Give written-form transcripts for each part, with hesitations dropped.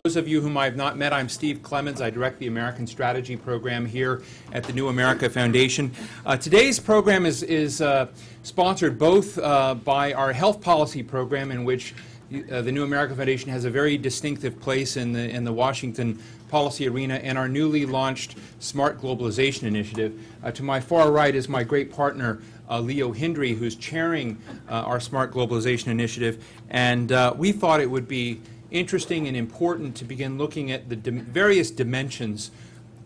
those of you whom I have not met, I'm Steve Clemens. I direct the American Strategy Program here at the New America Foundation. Today's program is sponsored both by our health policy program, in which the New America Foundation has a very distinctive place in the Washington policy arena, and our newly launched Smart Globalization Initiative. To my far right is my great partner, Leo Hindry, who's chairing our Smart Globalization Initiative, and we thought it would be interesting and important to begin looking at the various dimensions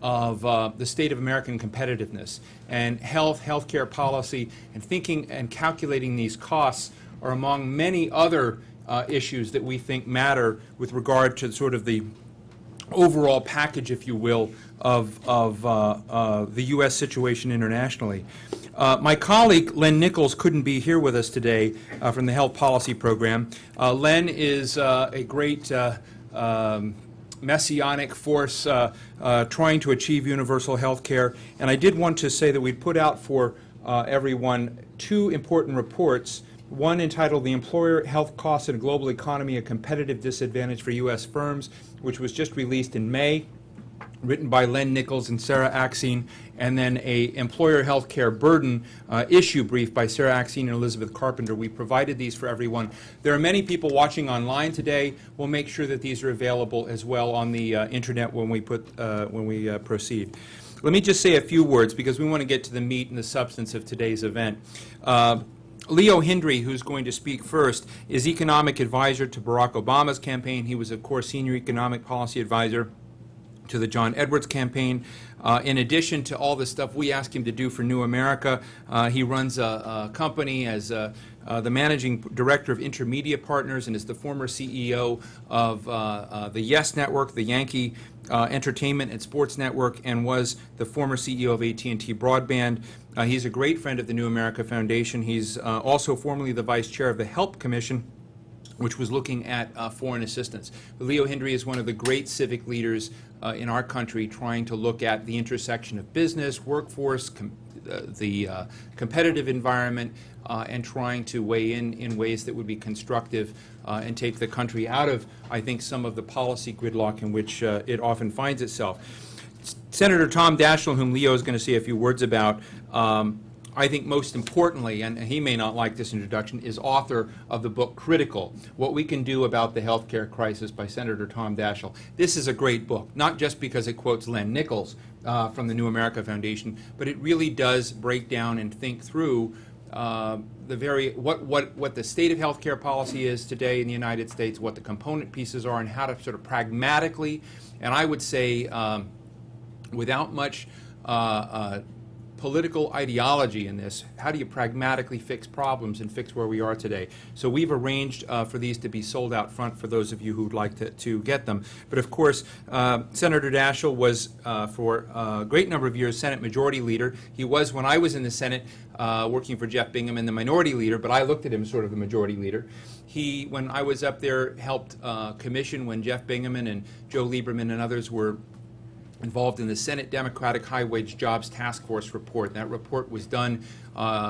of the state of American competitiveness, and healthcare policy, and thinking and calculating these costs are among many other issues that we think matter with regard to sort of the overall package, if you will, of the U.S. situation internationally. My colleague, Len Nichols, couldn't be here with us today from the Health Policy Program. Len is a great messianic force trying to achieve universal health care. And I did want to say that we put out for everyone two important reports, one entitled The Employer Health Costs in a Global Economy, a Competitive Disadvantage for U.S. Firms, which was just released in May, written by Len Nichols and Sarah Axine, and then a Employer Health Care Burden issue brief by Sarah Axine and Elizabeth Carpenter. We provided these for everyone. There are many people watching online today. We'll make sure that these are available as well on the internet when we proceed. Let me just say a few words, because we want to get to the meat and the substance of today's event. Leo Hindry, who's going to speak first, is economic advisor to Barack Obama's campaign. He was, of course, senior economic policy advisor to the John Edwards campaign. In addition to all the stuff we ask him to do for New America, he runs a company as the managing director of Intermedia Partners, and is the former CEO of the Yes Network, the Yankee Entertainment and Sports Network, and was the former CEO of AT&T Broadband. He's a great friend of the New America Foundation. He's also formerly the vice chair of the HELP Commission, which was looking at foreign assistance. Leo Hindry is one of the great civic leaders in our country, trying to look at the intersection of business, workforce, the competitive environment, and trying to weigh in ways that would be constructive and take the country out of, I think, some of the policy gridlock in which it often finds itself. Senator Tom Daschale, whom Leo is going to say a few words about, I think most importantly, and he may not like this introduction, is author of the book Critical, What We Can Do About the Healthcare Crisis by Senator Tom Daschale. This is a great book, not just because it quotes Len Nichols from the New America Foundation, but it really does break down and think through what the state of healthcare policy is today in the United States, what the component pieces are, and how to sort of pragmatically, and I would say without much political ideology in this, how do you pragmatically fix problems and fix where we are today? So we've arranged for these to be sold out front for those of you who'd like to get them. But of course, Senator Daschale was for a great number of years Senate Majority Leader. He was, when I was in the Senate, working for Jeff Bingaman, the Minority Leader, but I looked at him sort of the Majority Leader. He, when I was up there, helped commission when Jeff Bingaman and Joe Lieberman and others were involved in the Senate Democratic High Wage Jobs Task Force report. That report was done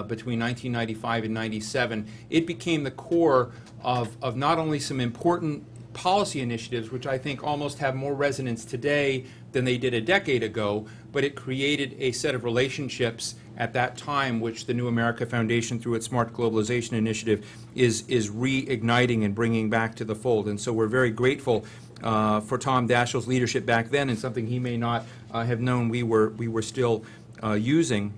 between 1995 and 97. It became the core of not only some important policy initiatives, which I think almost have more resonance today than they did a decade ago, but it created a set of relationships at that time, which the New America Foundation, through its Smart Globalization Initiative, is reigniting and bringing back to the fold. And so we're very grateful for Tom Daschale's leadership back then, and something he may not have known we were still using.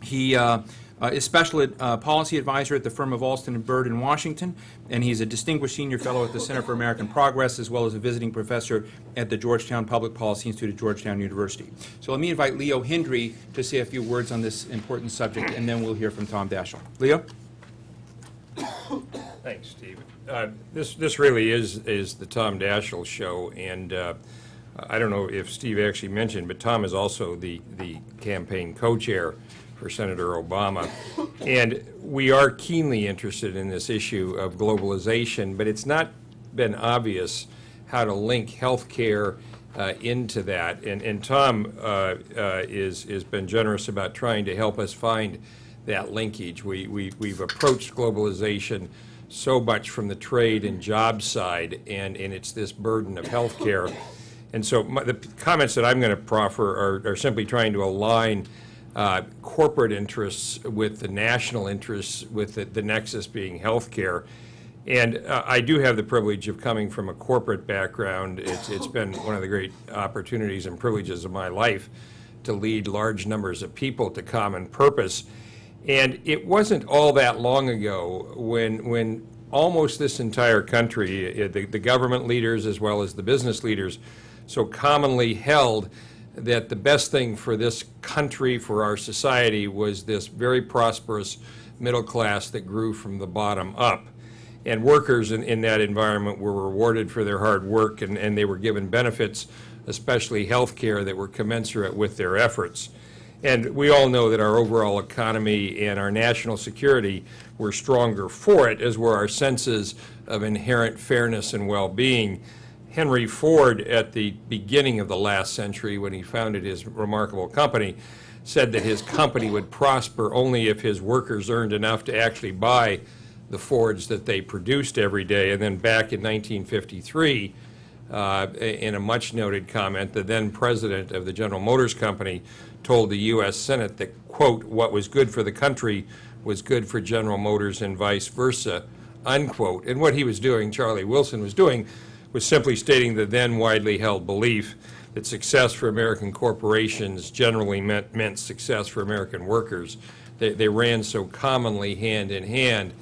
He is special policy advisor at the firm of Alston & Bird in Washington, and he's a distinguished senior fellow at the Center for American Progress, as well as a visiting professor at the Georgetown Public Policy Institute at Georgetown University. So let me invite Leo Hindry to say a few words on this important subject, and then we'll hear from Tom Daschale. Leo? Thanks, Steve. This really is the Tom Daschale show, and I don't know if Steve actually mentioned, but Tom is also the campaign co-chair for Senator Obama, and we are keenly interested in this issue of globalization, but it's not been obvious how to link health care into that, and Tom has been generous about trying to help us find that linkage. We've approached globalization so much from the trade and job side, and it's this burden of health care. And so the comments that I'm going to proffer are simply trying to align corporate interests with the national interests, with the nexus being health care. And I do have the privilege of coming from a corporate background. It's been one of the great opportunities and privileges of my life to lead large numbers of people to common purpose. And it wasn't all that long ago when almost this entire country, the government leaders as well as the business leaders, so commonly held that the best thing for this country, for our society, was this very prosperous middle class that grew from the bottom up. And workers in that environment were rewarded for their hard work, and they were given benefits, especially health care, that were commensurate with their efforts. And we all know that our overall economy and our national security were stronger for it, as were our senses of inherent fairness and well-being. Henry Ford, at the beginning of the last century, when he founded his remarkable company, said that his company would prosper only if his workers earned enough to actually buy the Fords that they produced every day. And then back in 1953, in a much noted comment, the then president of the General Motors Company told the U.S. Senate that, quote, what was good for the country was good for General Motors and vice versa, unquote. And what he was doing, Charlie Wilson was doing, was simply stating the then widely held belief that success for American corporations generally meant success for American workers. They ran so commonly hand in hand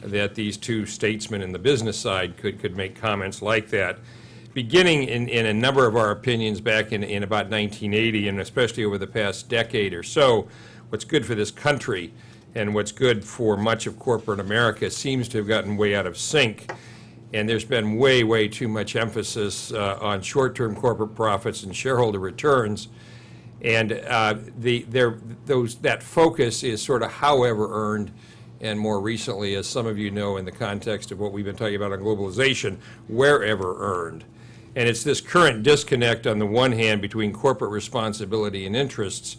that these two statesmen in the business side could make comments like that. Beginning in a number of our opinions back in about 1980, and especially over the past decade or so, what's good for this country and what's good for much of corporate America seems to have gotten way out of sync. And there's been way, way too much emphasis on short-term corporate profits and shareholder returns. And that focus is sort of however earned, and more recently, as some of you know, in the context of what we've been talking about on globalization, wherever earned. And it's this current disconnect on the one hand between corporate responsibility and interests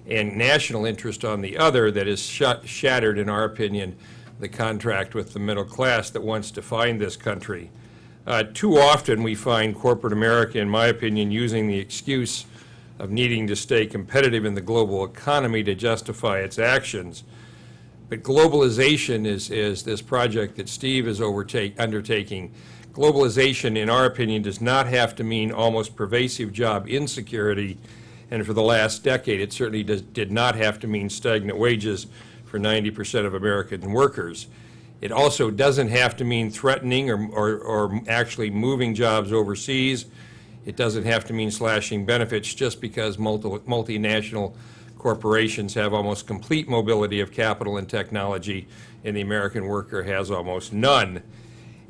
and national interest on the other that has shattered, in our opinion, the contract with the middle class that once defined this country. Too often we find corporate America, in my opinion, using the excuse of needing to stay competitive in the global economy to justify its actions. But globalization is this project that Steve is undertaking. Globalization, in our opinion, does not have to mean almost pervasive job insecurity, and for the last decade it certainly did not have to mean stagnant wages for 90% of American workers. It also doesn't have to mean threatening or actually moving jobs overseas. It doesn't have to mean slashing benefits just because multinational corporations have almost complete mobility of capital and technology, and the American worker has almost none.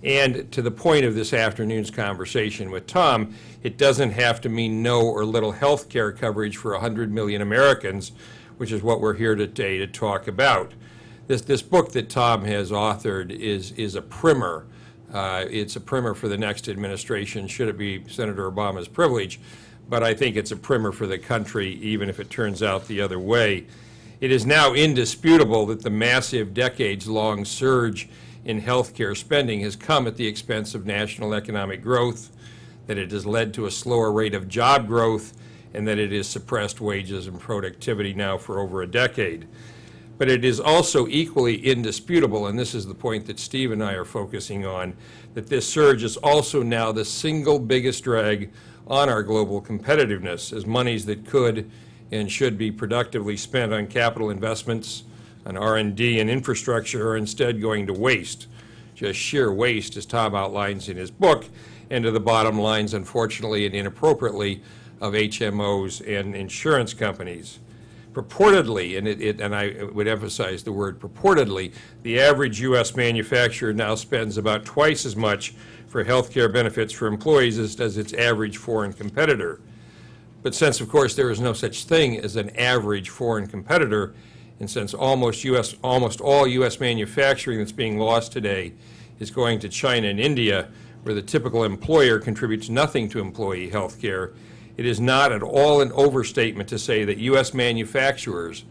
And to the point of this afternoon's conversation with Tom, it doesn't have to mean no or little health care coverage for 100 million Americans, which is what we're here today to talk about. This book that Tom has authored is a primer. It's a primer for the next administration, should it be Senator Obama's privilege. But I think it's a primer for the country, even if it turns out the other way. It is now indisputable that the massive decades-long surge in health care spending has come at the expense of national economic growth, that it has led to a slower rate of job growth, and that it has suppressed wages and productivity now for over a decade. But it is also equally indisputable, and this is the point that Steve and I are focusing on, that this surge is also now the single biggest drag on our global competitiveness, as monies that could and should be productively spent on capital investments, on R&D and infrastructure are instead going to waste, just sheer waste, as Tom outlines in his book, and to the bottom lines, unfortunately and inappropriately, of HMOs and insurance companies. Purportedly, and I would emphasize the word purportedly, the average U.S. manufacturer now spends about twice as much for health care benefits for employees as does its average foreign competitor. But since, of course, there is no such thing as an average foreign competitor, and since almost all U.S. manufacturing that's being lost today is going to China and India, where the typical employer contributes nothing to employee health care, it is not at all an overstatement to say that U.S. manufacturers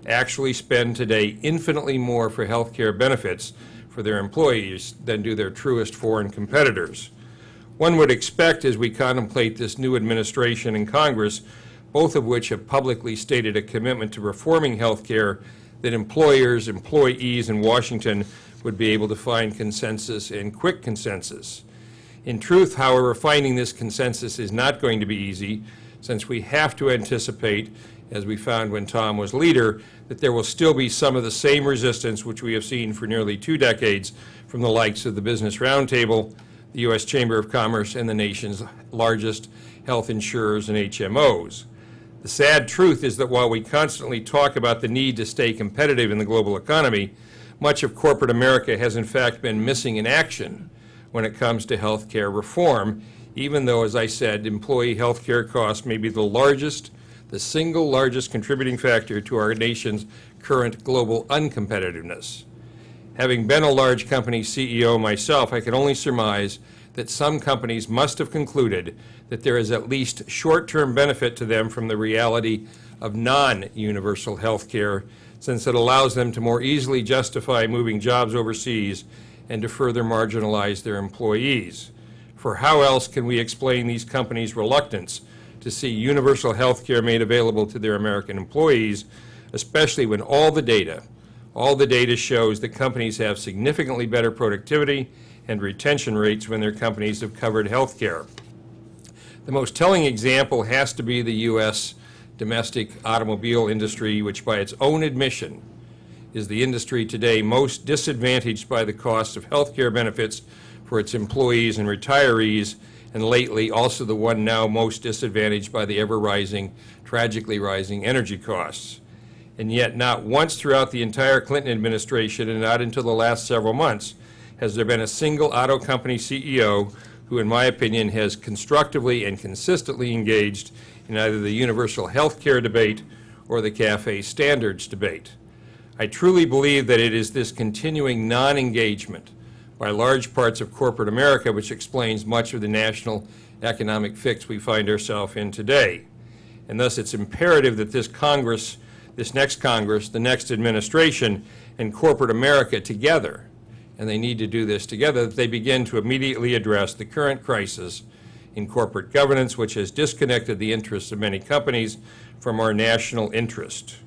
actually spend today infinitely more for health care benefits for their employees than do their truest foreign competitors. One would expect, as we contemplate this new administration and Congress, both of which have publicly stated a commitment to reforming health care, that employers, employees in Washington would be able to find consensus and quick consensus. In truth, however, finding this consensus is not going to be easy, since we have to anticipate, as we found when Tom was leader, that there will still be some of the same resistance which we have seen for nearly 2 decades from the likes of the Business Roundtable, the U.S. Chamber of Commerce, and the nation's largest health insurers and HMOs. The sad truth is that while we constantly talk about the need to stay competitive in the global economy, much of corporate America has in fact been missing in action when it comes to health care reform, even though, as I said, employee health care costs may be the single largest contributing factor to our nation's current global uncompetitiveness. Having been a large company CEO myself, I can only surmise that some companies must have concluded that there is at least short-term benefit to them from the reality of non-universal health care, since it allows them to more easily justify moving jobs overseas and to further marginalize their employees. For how else can we explain these companies' reluctance to see universal health care made available to their American employees, especially when all the data shows that companies have significantly better productivity and retention rates when their companies have covered health care? The most telling example has to be the U.S. domestic automobile industry, which by its own admission is the industry today most disadvantaged by the cost of health care benefits for its employees and retirees, and lately also the one now most disadvantaged by the ever-rising, tragically rising energy costs. And yet not once throughout the entire Clinton administration, and not until the last several months, has there been a single auto company CEO who, in my opinion, has constructively and consistently engaged in either the universal health care debate or the CAFE standards debate. I truly believe that it is this continuing non-engagement by large parts of corporate America which explains much of the national economic fix we find ourselves in today. And thus it's imperative that this Congress, this next Congress, the next administration, and corporate America together, and they need to do this together, that they begin to immediately address the current crisis in corporate governance, which has disconnected the interests of many companies from our national interest.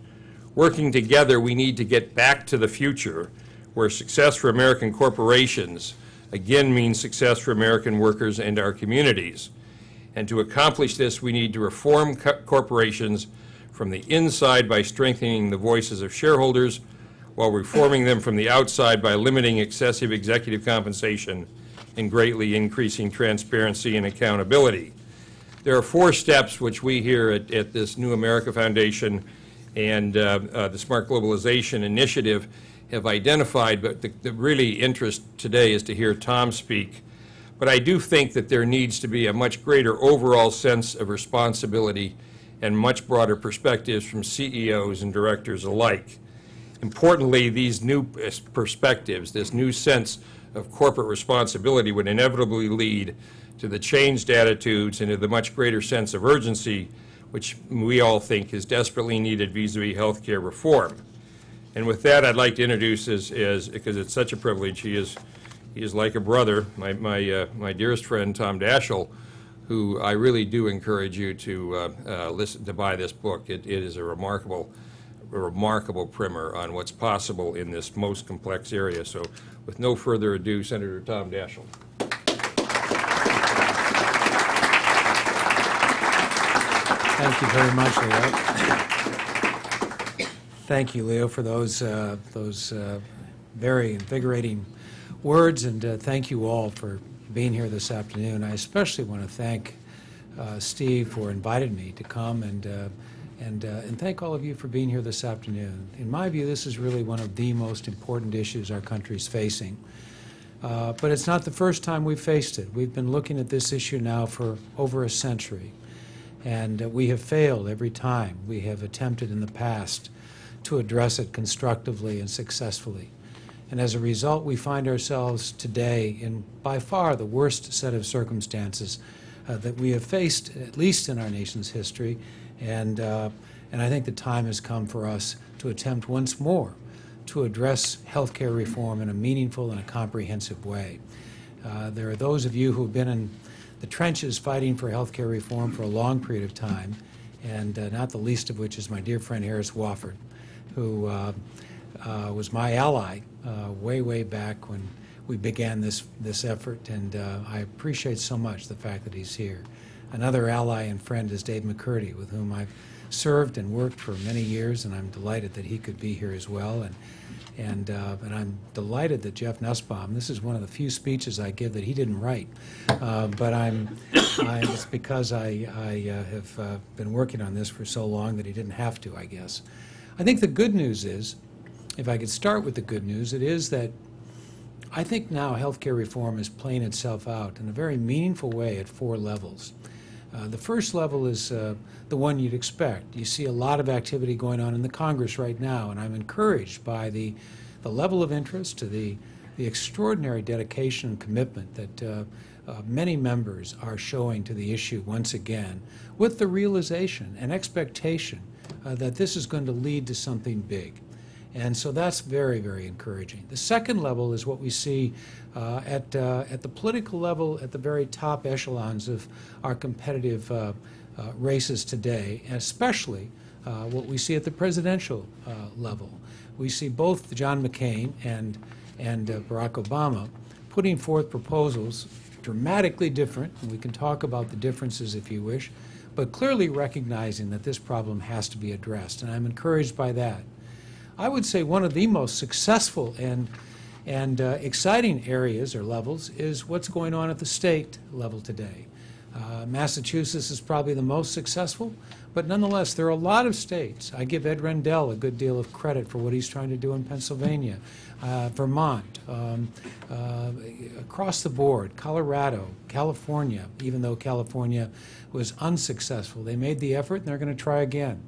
Working together, we need to get back to the future where success for American corporations again means success for American workers and our communities. And to accomplish this, we need to reform corporations from the inside by strengthening the voices of shareholders, while reforming them from the outside by limiting excessive executive compensation and greatly increasing transparency and accountability. There are 4 steps which we here at this New America Foundation and the Smart Globalization Initiative have identified, but the really interest today is to hear Tom speak. But I do think that there needs to be a much greater overall sense of responsibility and much broader perspectives from CEOs and directors alike. Importantly, these new perspectives, this new sense of corporate responsibility would inevitably lead to the changed attitudes and to the much greater sense of urgency which we all think is desperately needed vis-a-vis health care reform. And with that, I'd like to introduce, because it's such a privilege, he is like a brother, my dearest friend, Tom Daschale, who I really do encourage you to buy this book. It is a remarkable primer on what's possible in this most complex area. So with no further ado, Senator Tom Daschale. Thank you very much, Leo. Thank you, Leo, for those very invigorating words, and thank you all for being here this afternoon. I especially want to thank Steve for inviting me to come, and thank all of you for being here this afternoon. In my view, this is really one of the most important issues our country is facing. But it's not the first time we've faced it. We've been looking at this issue now for over a century, and we have failed every time we have attempted in the past to address it constructively and successfully. And as a result, we find ourselves today in by far the worst set of circumstances that we have faced, at least in our nation's history. And I think the time has come for us to attempt once more to address health care reform in a meaningful and a comprehensive way. There are those of you who have been in the trenches fighting for health care reform for a long period of time, and not the least of which is my dear friend Harris Wofford, who was my ally way back when we began this effort, and I appreciate so much the fact that he's here. Another ally and friend is Dave McCurdy, with whom I've served and worked for many years, and I'm delighted that he could be here as well. And I'm delighted that Jeff Nussbaum, this is one of the few speeches I give that he didn't write, but it's because I have been working on this for so long that he didn't have to, I guess. I think the good news is, if I could start with the good news, it is that I think now healthcare reform is playing itself out in a very meaningful way at 4 levels. The first level is the one you'd expect. You see a lot of activity going on in the Congress right now, and I'm encouraged by the level of interest, to the extraordinary dedication and commitment that many members are showing to the issue once again, with the realization and expectation that this is going to lead to something big. And so that's very encouraging. The second level is what we see at the political level, at the very top echelons of our competitive races today, and especially what we see at the presidential level. We see both John McCain and Barack Obama putting forth proposals dramatically different, and we can talk about the differences if you wish, but clearly recognizing that this problem has to be addressed, and I'm encouraged by that. I would say one of the most successful and exciting areas or levels is what's going on at the state level today. Massachusetts is probably the most successful, but nonetheless, there are a lot of states. I give Ed Rendell a good deal of credit for what he's trying to do in Pennsylvania, Vermont, across the board, Colorado, California, even though California was unsuccessful. They made the effort, and they're going to try again.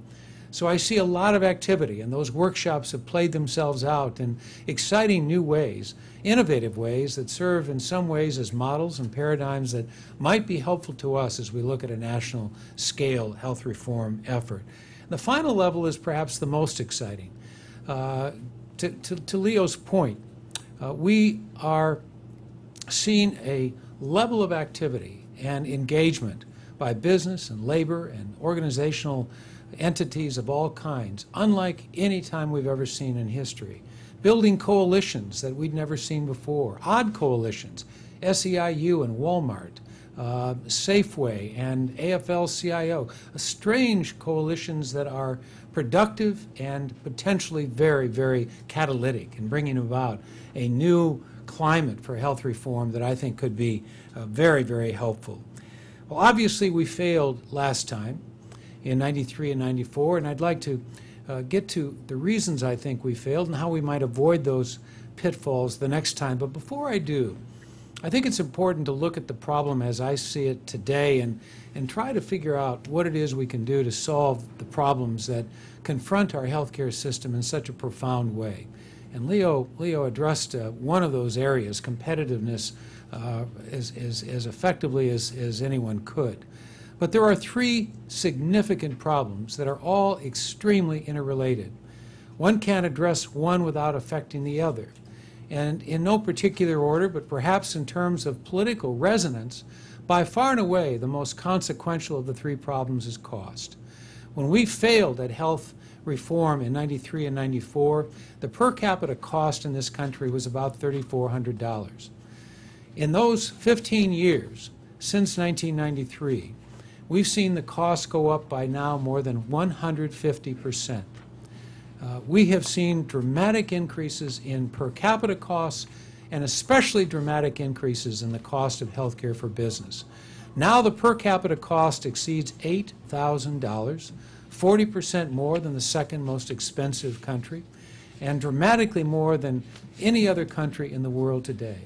So I see a lot of activity, and those workshops have played themselves out in exciting new ways, innovative ways that serve in some ways as models and paradigms that might be helpful to us as we look at a national scale health reform effort. The final level is perhaps the most exciting. To Leo's point, we are seeing a level of activity and engagement by business and labor and organizational entities of all kinds, unlike any time we've ever seen in history. Building coalitions that we'd never seen before, odd coalitions, SEIU and Walmart, Safeway and AFL-CIO, strange coalitions that are productive and potentially very catalytic in bringing about a new climate for health reform that I think could be very helpful. Well, obviously we failed last time in '93 and '94, and I'd like to get to the reasons I think we failed and how we might avoid those pitfalls the next time. But before I do, I think it's important to look at the problem as I see it today and try to figure out what it is we can do to solve the problems that confront our healthcare system in such a profound way. And Leo addressed one of those areas, competitiveness, as effectively as anyone could. But there are 3 significant problems that are all extremely interrelated. One can't address one without affecting the other. And in no particular order, but perhaps in terms of political resonance, by far and away the most consequential of the 3 problems is cost. When we failed at health reform in '93 and '94, the per capita cost in this country was about $3,400. In those 15 years, since 1993, we've seen the costs go up by now more than 150%. We have seen dramatic increases in per capita costs and especially dramatic increases in the cost of health care for business. Now the per capita cost exceeds $8,000, 40% more than the second most expensive country, and dramatically more than any other country in the world today.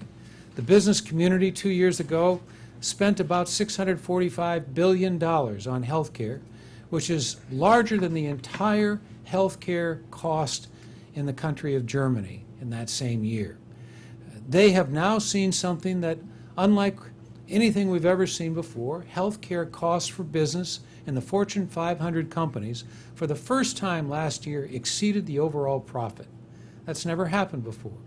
The business community 2 years ago spent about $645 billion on health care, which is larger than the entire health care cost in the country of Germany in that same year. They have now seen something that, unlike anything we've ever seen before, health care costs for business in the Fortune 500 companies for the first time last year exceeded the overall profit. That's never happened before.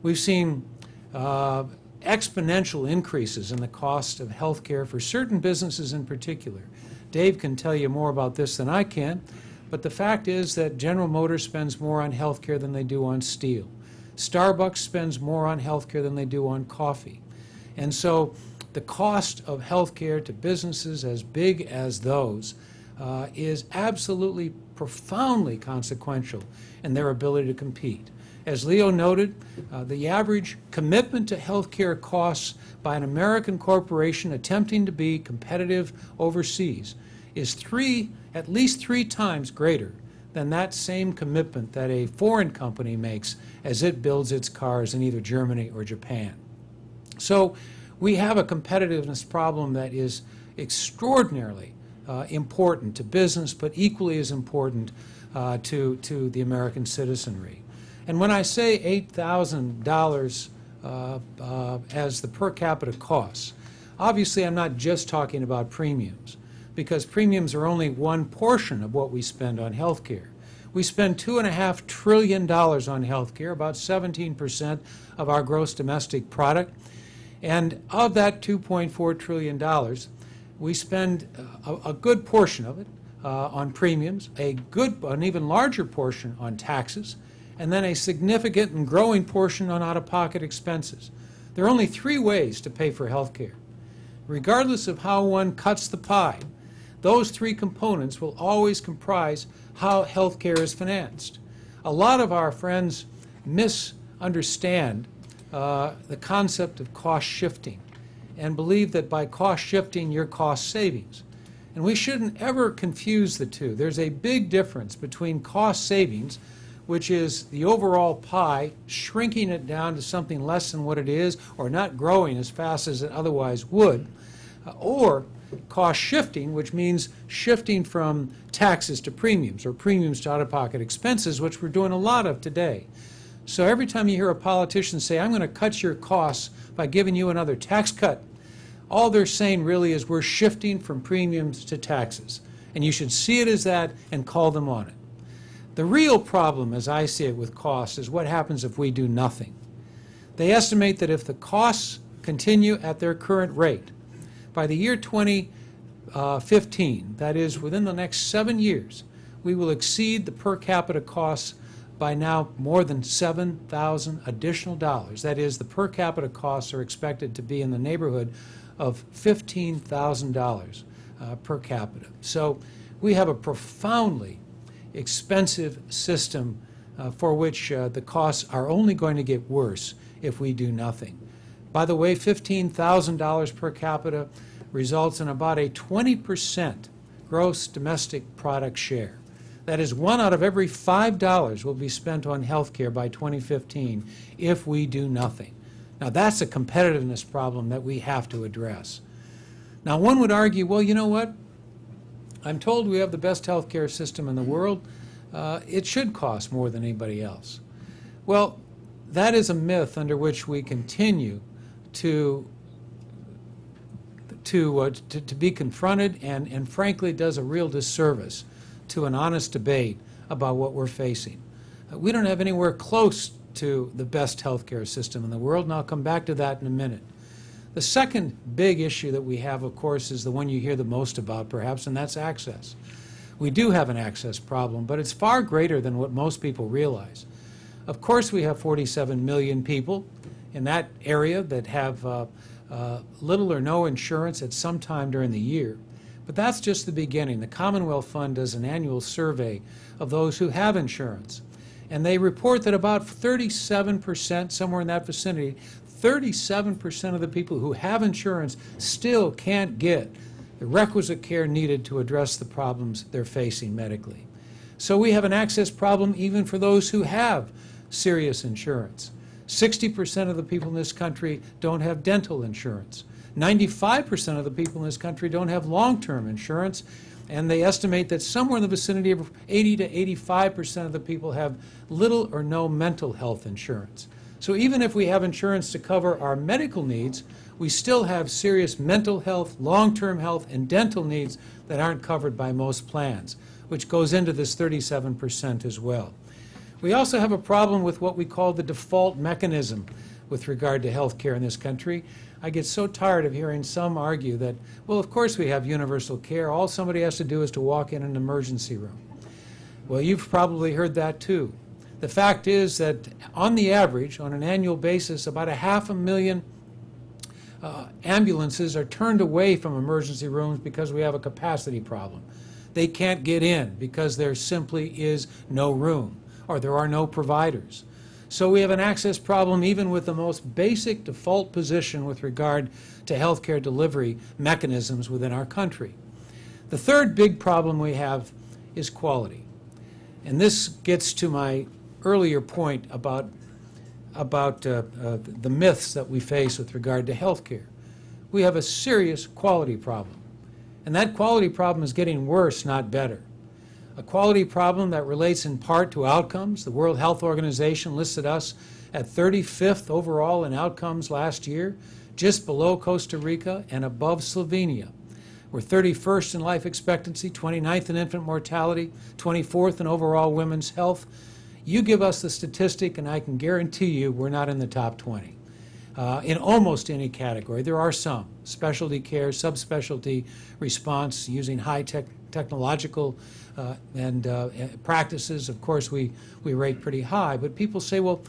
We've seen exponential increases in the cost of health care for certain businesses in particular. Dave can tell you more about this than I can, but the fact is that General Motors spends more on health care than they do on steel. Starbucks spends more on health care than they do on coffee. And so the cost of health care to businesses as big as those is absolutely profoundly consequential in their ability to compete. As Leo noted, the average commitment to health care costs by an American corporation attempting to be competitive overseas is at least three times greater than that same commitment that a foreign company makes as it builds its cars in either Germany or Japan. So we have a competitiveness problem that is extraordinarily important to business, but equally as important to the American citizenry. And when I say $8,000 as the per capita costs, obviously I'm not just talking about premiums, because premiums are only one portion of what we spend on health care. We spend $2.5 trillion on health care, about 17% of our gross domestic product. And of that $2.4 trillion, we spend a good portion of it on premiums, an even larger portion on taxes, and then a significant and growing portion on out-of-pocket expenses. There are only three ways to pay for health care. Regardless of how one cuts the pie, those three components will always comprise how health care is financed. A lot of our friends misunderstand the concept of cost shifting and believe that by cost shifting you're cost savings. And we shouldn't ever confuse the two. There's a big difference between cost savings, which is the overall pie, shrinking it down to something less than what it is or not growing as fast as it otherwise would, or cost shifting, which means shifting from taxes to premiums or premiums to out-of-pocket expenses, which we're doing a lot of today. So every time you hear a politician say, I'm going to cut your costs by giving you another tax cut, all they're saying really is we're shifting from premiums to taxes. And you should see it as that and call them on it. The real problem, as I see it with costs, is what happens if we do nothing. They estimate that if the costs continue at their current rate, by the year 2015, that is within the next 7 years, we will exceed the per capita costs by now more than $7,000 additional dollars. That is, the per capita costs are expected to be in the neighborhood of $15,000 per capita. So we have a profoundly expensive system for which the costs are only going to get worse if we do nothing. By the way, $15,000 per capita results in about a 20% gross domestic product share. That is, 1 out of every $5 will be spent on health care by 2015 if we do nothing. Now, that's a competitiveness problem that we have to address. Now, one would argue, well, you know what? I'm told we have the best health care system in the world. It should cost more than anybody else. Well, that is a myth under which we continue to be confronted and frankly does a real disservice to an honest debate about what we're facing. We don't have anywhere close to the best health care system in the world, and I'll come back to that in a minute. The second big issue that we have, of course, is the one you hear the most about, perhaps, and that's access. We do have an access problem, but it's far greater than what most people realize. Of course, we have 47 million people in that area that have little or no insurance at some time during the year. But that's just the beginning. The Commonwealth Fund does an annual survey of those who have insurance, and they report that about 37%, somewhere in that vicinity, 37% of the people who have insurance still can't get the requisite care needed to address the problems they're facing medically. So we have an access problem even for those who have serious insurance. 60% of the people in this country don't have dental insurance. 95% of the people in this country don't have long-term insurance, and they estimate that somewhere in the vicinity of 80 to 85% of the people have little or no mental health insurance. So even if we have insurance to cover our medical needs, we still have serious mental health, long-term health, and dental needs that aren't covered by most plans, which goes into this 37% as well. We also have a problem with what we call the default mechanism with regard to health care in this country. I get so tired of hearing some argue that, well, of course we have universal care. All somebody has to do is to walk in an emergency room. Well, you've probably heard that too. The fact is that on the average, on an annual basis, about 500,000 ambulances are turned away from emergency rooms because we have a capacity problem. They can't get in because there simply is no room, or there are no providers. So we have an access problem even with the most basic default position with regard to healthcare delivery mechanisms within our country. The third big problem we have is quality. And this gets to my earlier point about the myths that we face with regard to healthcare. We have a serious quality problem. And that quality problem is getting worse, not better. A quality problem that relates in part to outcomes. The World Health Organization listed us at 35th overall in outcomes last year, just below Costa Rica and above Slovenia. We're 31st in life expectancy, 29th in infant mortality, 24th in overall women's health. You give us the statistic and I can guarantee you we're not in the top 20. In almost any category. There are some. Specialty care, subspecialty response using high-tech technological practices, of course, we rate pretty high. But people say, well,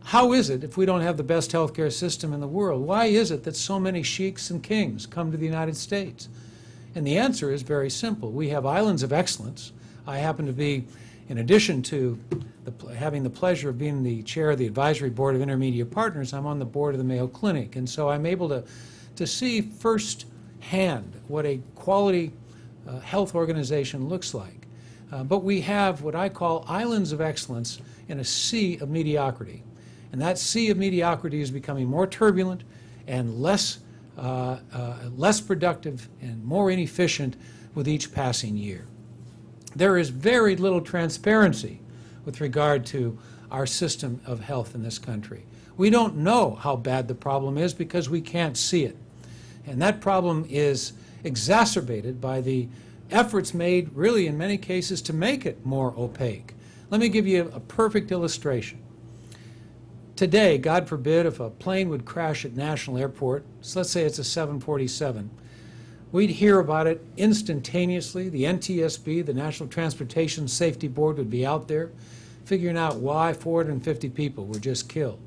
how is it if we don't have the best healthcare system in the world? Why is it that so many sheiks and kings come to the United States? And the answer is very simple. We have islands of excellence. I happen to be, in addition to having the pleasure of being the chair of the Advisory Board of Intermediate Partners, I'm on the board of the Mayo Clinic. And so I'm able to see firsthand what a quality health organization looks like. But we have what I call islands of excellence in a sea of mediocrity. And that sea of mediocrity is becoming more turbulent and less productive and more inefficient with each passing year. There is very little transparency with regard to our system of health in this country. We don't know how bad the problem is because we can't see it. And that problem is exacerbated by the efforts made, really in many cases, to make it more opaque. Let me give you a perfect illustration. Today, God forbid, if a plane would crash at National Airport, so let's say it's a 747, we'd hear about it instantaneously. The NTSB, the National Transportation Safety Board, would be out there figuring out why 450 people were just killed.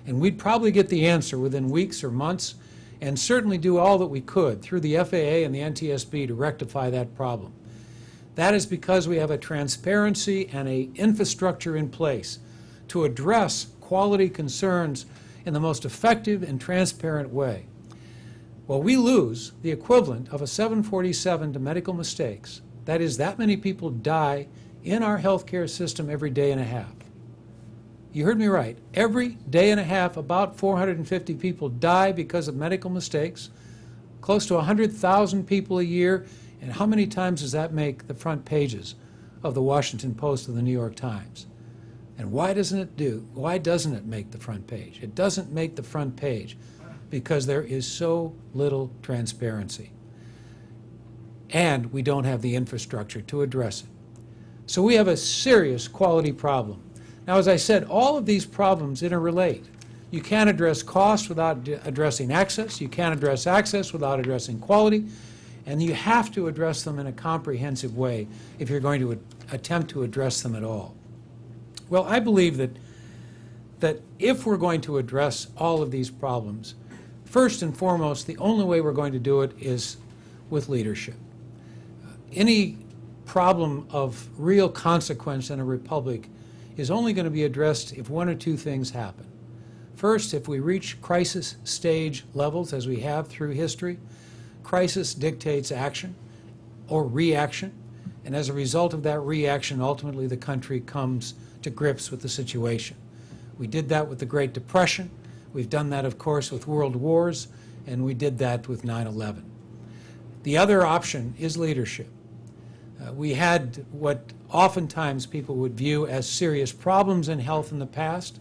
And we'd probably get the answer within weeks or months, and certainly do all that we could through the FAA and the NTSB to rectify that problem. That is because we have a transparency and an infrastructure in place to address quality concerns in the most effective and transparent way. Well, we lose the equivalent of a 747 to medical mistakes. That is, that many people die in our healthcare system every day and a half. You heard me right. Every day and a half, about 450 people die because of medical mistakes, close to 100,000 people a year. And how many times does that make the front pages of the Washington Post or the New York Times? And why doesn't it make the front page? It doesn't make the front page because there is so little transparency. And we don't have the infrastructure to address it. So we have a serious quality problem. Now, as I said, all of these problems interrelate. You can't address cost without addressing access. You can't address access without addressing quality. And you have to address them in a comprehensive way if you're going to attempt to address them at all. Well, I believe that if we're going to address all of these problems, first and foremost, the only way we're going to do it is with leadership. Any problem of real consequence in a republic is only going to be addressed if one or two things happen. First, if we reach crisis stage levels, as we have through history, crisis dictates action or reaction, and as a result of that reaction, ultimately the country comes to grips with the situation. We did that with the Great Depression. We've done that, of course, with world wars, and we did that with 9/11. The other option is leadership. We had what oftentimes people would view as serious problems in health in the past,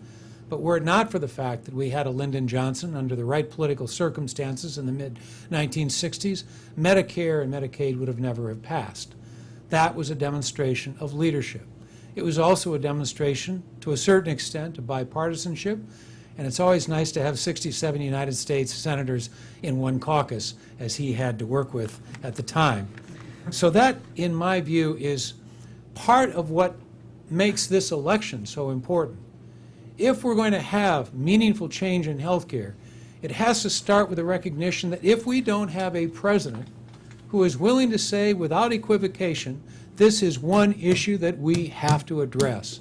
but were it not for the fact that we had a Lyndon Johnson under the right political circumstances in the mid-1960s, Medicare and Medicaid would have never have passed. That was a demonstration of leadership. It was also a demonstration, to a certain extent, of bipartisanship, and it's always nice to have 67 United States senators in one caucus, as he had to work with at the time. So that, in my view, is part of what makes this election so important. If we're going to have meaningful change in health care, it has to start with a recognition that if we don't have a president who is willing to say without equivocation, this is one issue that we have to address,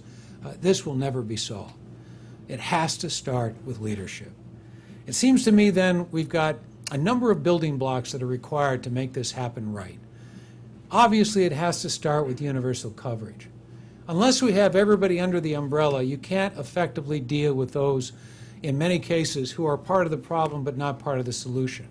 this will never be solved. It has to start with leadership. It seems to me then we've got a number of building blocks that are required to make this happen right. Obviously, it has to start with universal coverage. Unless we have everybody under the umbrella, you can't effectively deal with those, in many cases, who are part of the problem but not part of the solution.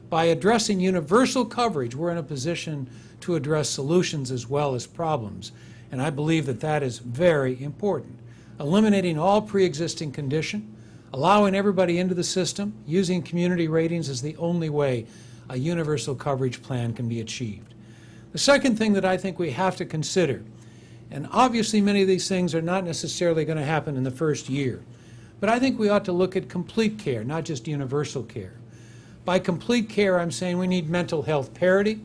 By addressing universal coverage, we're in a position to address solutions as well as problems, and I believe that that is very important. Eliminating all pre-existing condition, allowing everybody into the system, using community ratings is the only way a universal coverage plan can be achieved. The second thing that I think we have to consider, and obviously many of these things are not necessarily going to happen in the first year, but I think we ought to look at complete care, not just universal care. By complete care, I'm saying we need mental health parity.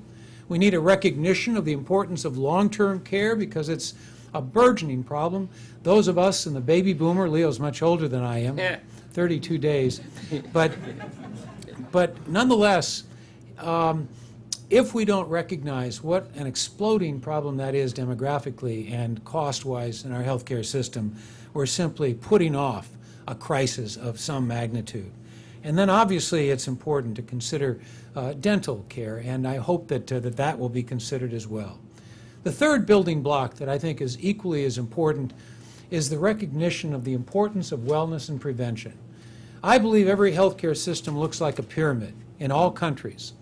We need a recognition of the importance of long-term care because it's a burgeoning problem. Those of us in the baby boomer, Leo's much older than I am, 32 days, but nonetheless, if we don't recognize what an exploding problem that is demographically and cost-wise in our healthcare system, we're simply putting off a crisis of some magnitude. And then obviously it's important to consider dental care, and I hope that that will be considered as well. The third building block that I think is equally as important is the recognition of the importance of wellness and prevention. I believe every healthcare system looks like a pyramid in all countries.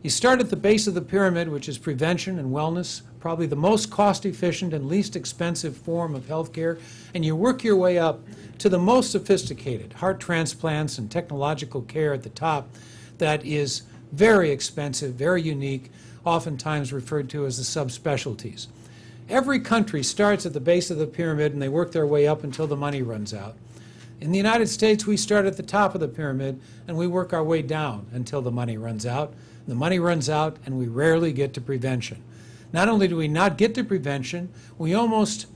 You start at the base of the pyramid, which is prevention and wellness, probably the most cost-efficient and least expensive form of healthcare, and you work your way up to the most sophisticated, heart transplants and technological care at the top that is very expensive, very unique, oftentimes referred to as the subspecialties. Every country starts at the base of the pyramid and they work their way up until the money runs out. In the United States, we start at the top of the pyramid and we work our way down until the money runs out. The money runs out and we rarely get to prevention. Not only do we not get to prevention, we almost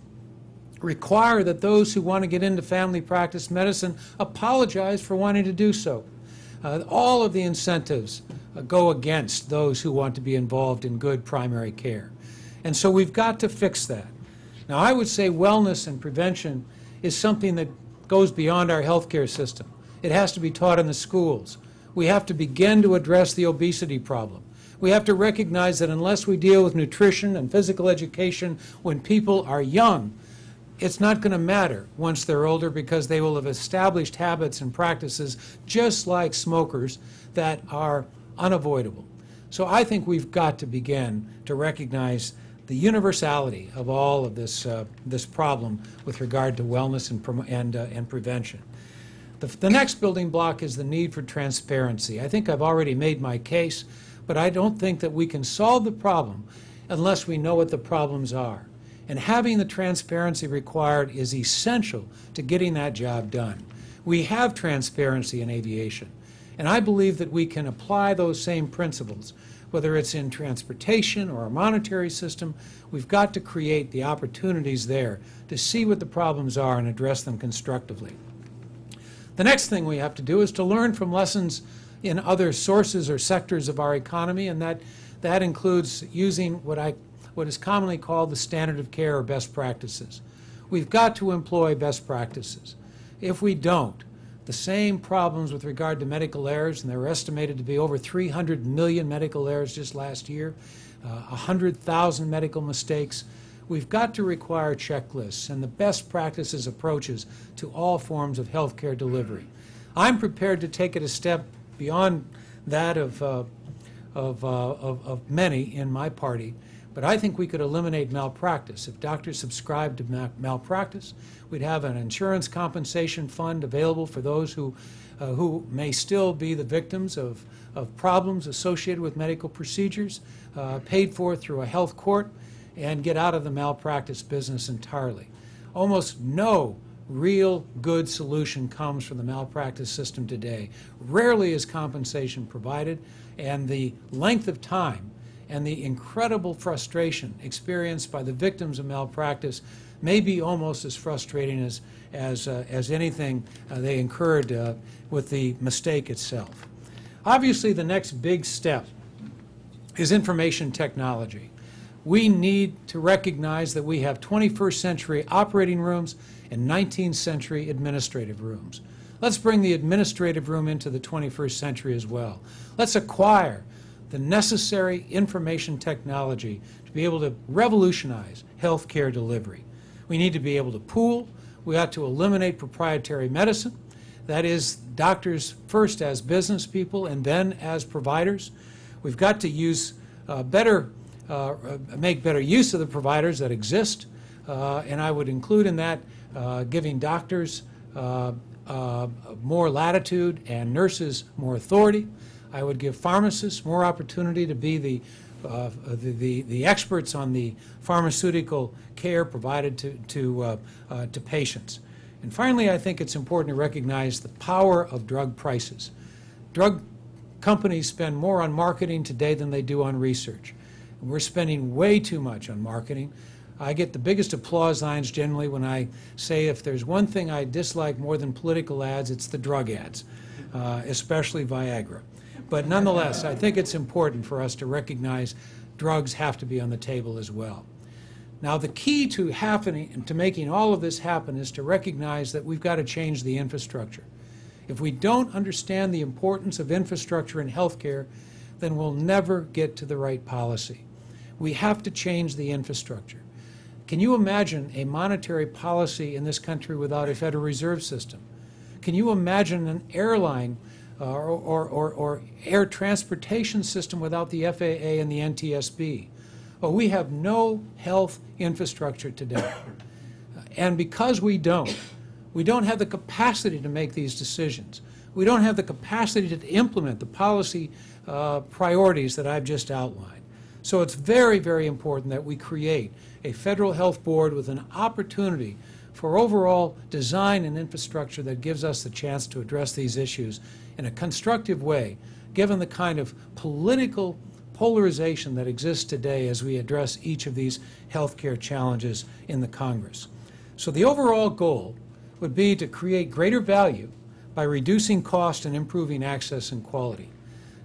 require that those who want to get into family practice medicine apologize for wanting to do so. All of the incentives go against those who want to be involved in good primary care. And so we've got to fix that. Now, I would say wellness and prevention is something that goes beyond our healthcare system. It has to be taught in the schools. We have to begin to address the obesity problem. We have to recognize that unless we deal with nutrition and physical education when people are young, it's not going to matter once they're older because they will have established habits and practices just like smokers that are unavoidable. So I think we've got to begin to recognize the universality of all of this problem with regard to wellness and prevention. The next building block is the need for transparency. I think I've already made my case, but I don't think that we can solve the problem unless we know what the problems are. And having the transparency required is essential to getting that job done. We have transparency in aviation, and I believe that we can apply those same principles, whether it's in transportation or a monetary system. We've got to create the opportunities there to see what the problems are and address them constructively. The next thing we have to do is to learn from lessons in other sources or sectors of our economy, and that includes using what is commonly called the standard of care or best practices. We've got to employ best practices. If we don't, the same problems with regard to medical errors, and there were estimated to be over 300 million medical errors just last year, 100,000 medical mistakes. We've got to require checklists and the best practices approaches to all forms of healthcare delivery. I'm prepared to take it a step beyond that of many in my party, but I think we could eliminate malpractice. If doctors subscribed to malpractice, we'd have an insurance compensation fund available for those who may still be the victims of problems associated with medical procedures, paid for through a health court. and get out of the malpractice business entirely. Almost no real good solution comes from the malpractice system today. Rarely is compensation provided, and the length of time and the incredible frustration experienced by the victims of malpractice may be almost as frustrating as anything they incurred with the mistake itself. Obviously, the next big step is information technology. We need to recognize that we have 21st century operating rooms and 19th century administrative rooms. Let's bring the administrative room into the 21st century as well. Let's acquire the necessary information technology to be able to revolutionize healthcare delivery. We need to be able to pool. We ought to eliminate proprietary medicine. That is, doctors first as business people and then as providers. We've got to use make better use of the providers that exist, and I would include in that giving doctors more latitude and nurses more authority. I would give pharmacists more opportunity to be the experts on the pharmaceutical care provided to patients. And finally, I think it's important to recognize the power of drug prices. Drug companies spend more on marketing today than they do on research. And we're spending way too much on marketing. I get the biggest applause lines generally when I say if there's one thing I dislike more than political ads, it's the drug ads, especially Viagra. But nonetheless, I think it's important for us to recognize drugs have to be on the table as well. Now, the key to making all of this happen is to recognize that we've got to change the infrastructure. If we don't understand the importance of infrastructure in healthcare, then we'll never get to the right policy. We have to change the infrastructure. Can you imagine a monetary policy in this country without a Federal Reserve System? Can you imagine an airline or air transportation system without the FAA and the NTSB? Well, we have no health infrastructure today. And because we don't have the capacity to make these decisions. We don't have the capacity to implement the policy priorities that I've just outlined. So it's very, very important that we create a federal health board with an opportunity for overall design and infrastructure that gives us the chance to address these issues in a constructive way, given the kind of political polarization that exists today as we address each of these healthcare challenges in the Congress. So the overall goal would be to create greater value by reducing cost and improving access and quality.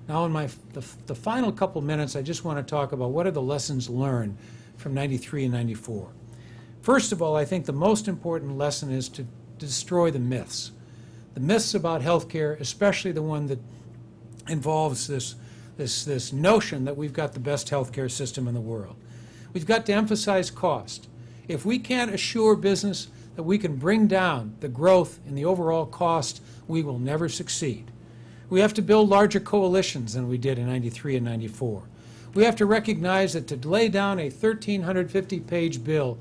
Now, in the final couple minutes, I just want to talk about what are the lessons learned from 93 and 94. First of all, I think the most important lesson is to destroy the myths. The myths about healthcare, especially the one that involves this notion that we've got the best healthcare system in the world. We've got to emphasize cost. If we can't assure business that we can bring down the growth in the overall cost, we will never succeed. We have to build larger coalitions than we did in 93 and 94. We have to recognize that to lay down a 1,350-page bill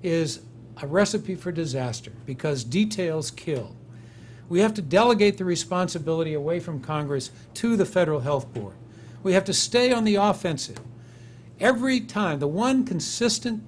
is a recipe for disaster because details kill. We have to delegate the responsibility away from Congress to the Federal Health Board. We have to stay on the offensive. Every time, the one consistent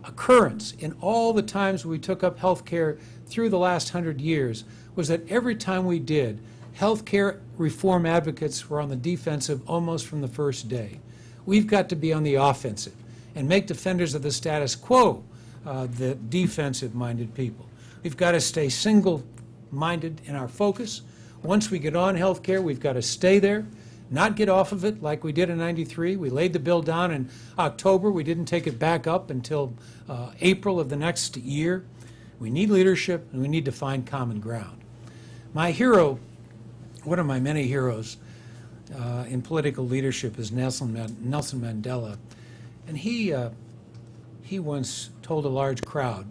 occurrence in all the times we took up health care through the last 100 years was that every time we did, health care reform advocates were on the defensive almost from the first day. We've got to be on the offensive and make defenders of the status quo the defensive-minded people. We've got to stay single-minded in our focus. Once we get on health care, we've got to stay there, not get off of it like we did in 93. We laid the bill down in October. We didn't take it back up until April of the next year. We need leadership, and we need to find common ground. My hero, one of my many heroes in political leadership, is Nelson Mandela. And he once told a large crowd,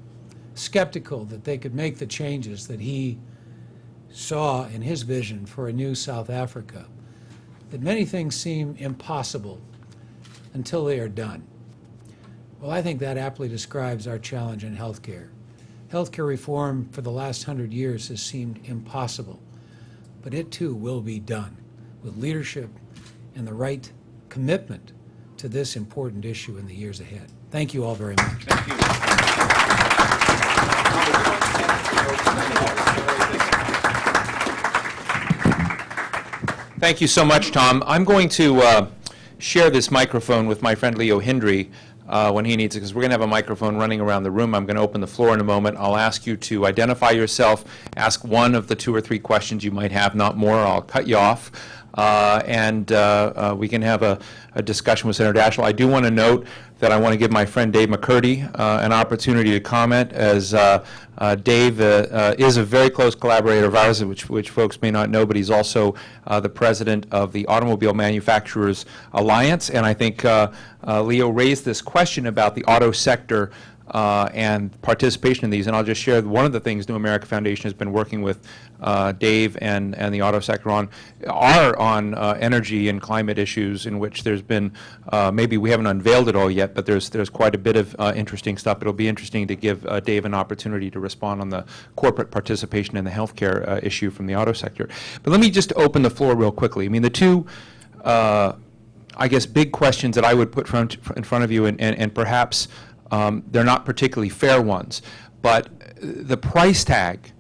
skeptical that they could make the changes that he saw in his vision for a new South Africa, that many things seem impossible until they are done. Well, I think that aptly describes our challenge in healthcare. Healthcare reform for the last 100 years has seemed impossible, but it too will be done with leadership and the right commitment to this important issue in the years ahead. Thank you all very much. Thank you. Thank you so much, Tom. I'm going to share this microphone with my friend Leo Hindry when he needs it, because we're going to have a microphone running around the room. I'm going to open the floor in a moment. I'll ask you to identify yourself, ask one of the 2 or 3 questions you might have, not more. I'll cut you off, and we can have a discussion with Senator Daschale. I do want to note that I want to give my friend Dave McCurdy an opportunity to comment, as Dave is a very close collaborator of ours, which folks may not know, but he's also the president of the Automobile Manufacturers Alliance. And I think Leo raised this question about the auto sector and participation in these, and I'll just share one of the things New America Foundation has been working with Dave and the auto sector on energy and climate issues, in which there's been, maybe we haven't unveiled it all yet, but there's quite a bit of interesting stuff. It'll be interesting to give Dave an opportunity to respond on the corporate participation in the healthcare issue from the auto sector. But let me just open the floor real quickly. I mean, the 2 I guess big questions that I would put in front of you, and perhaps they're not particularly fair ones, but the price tag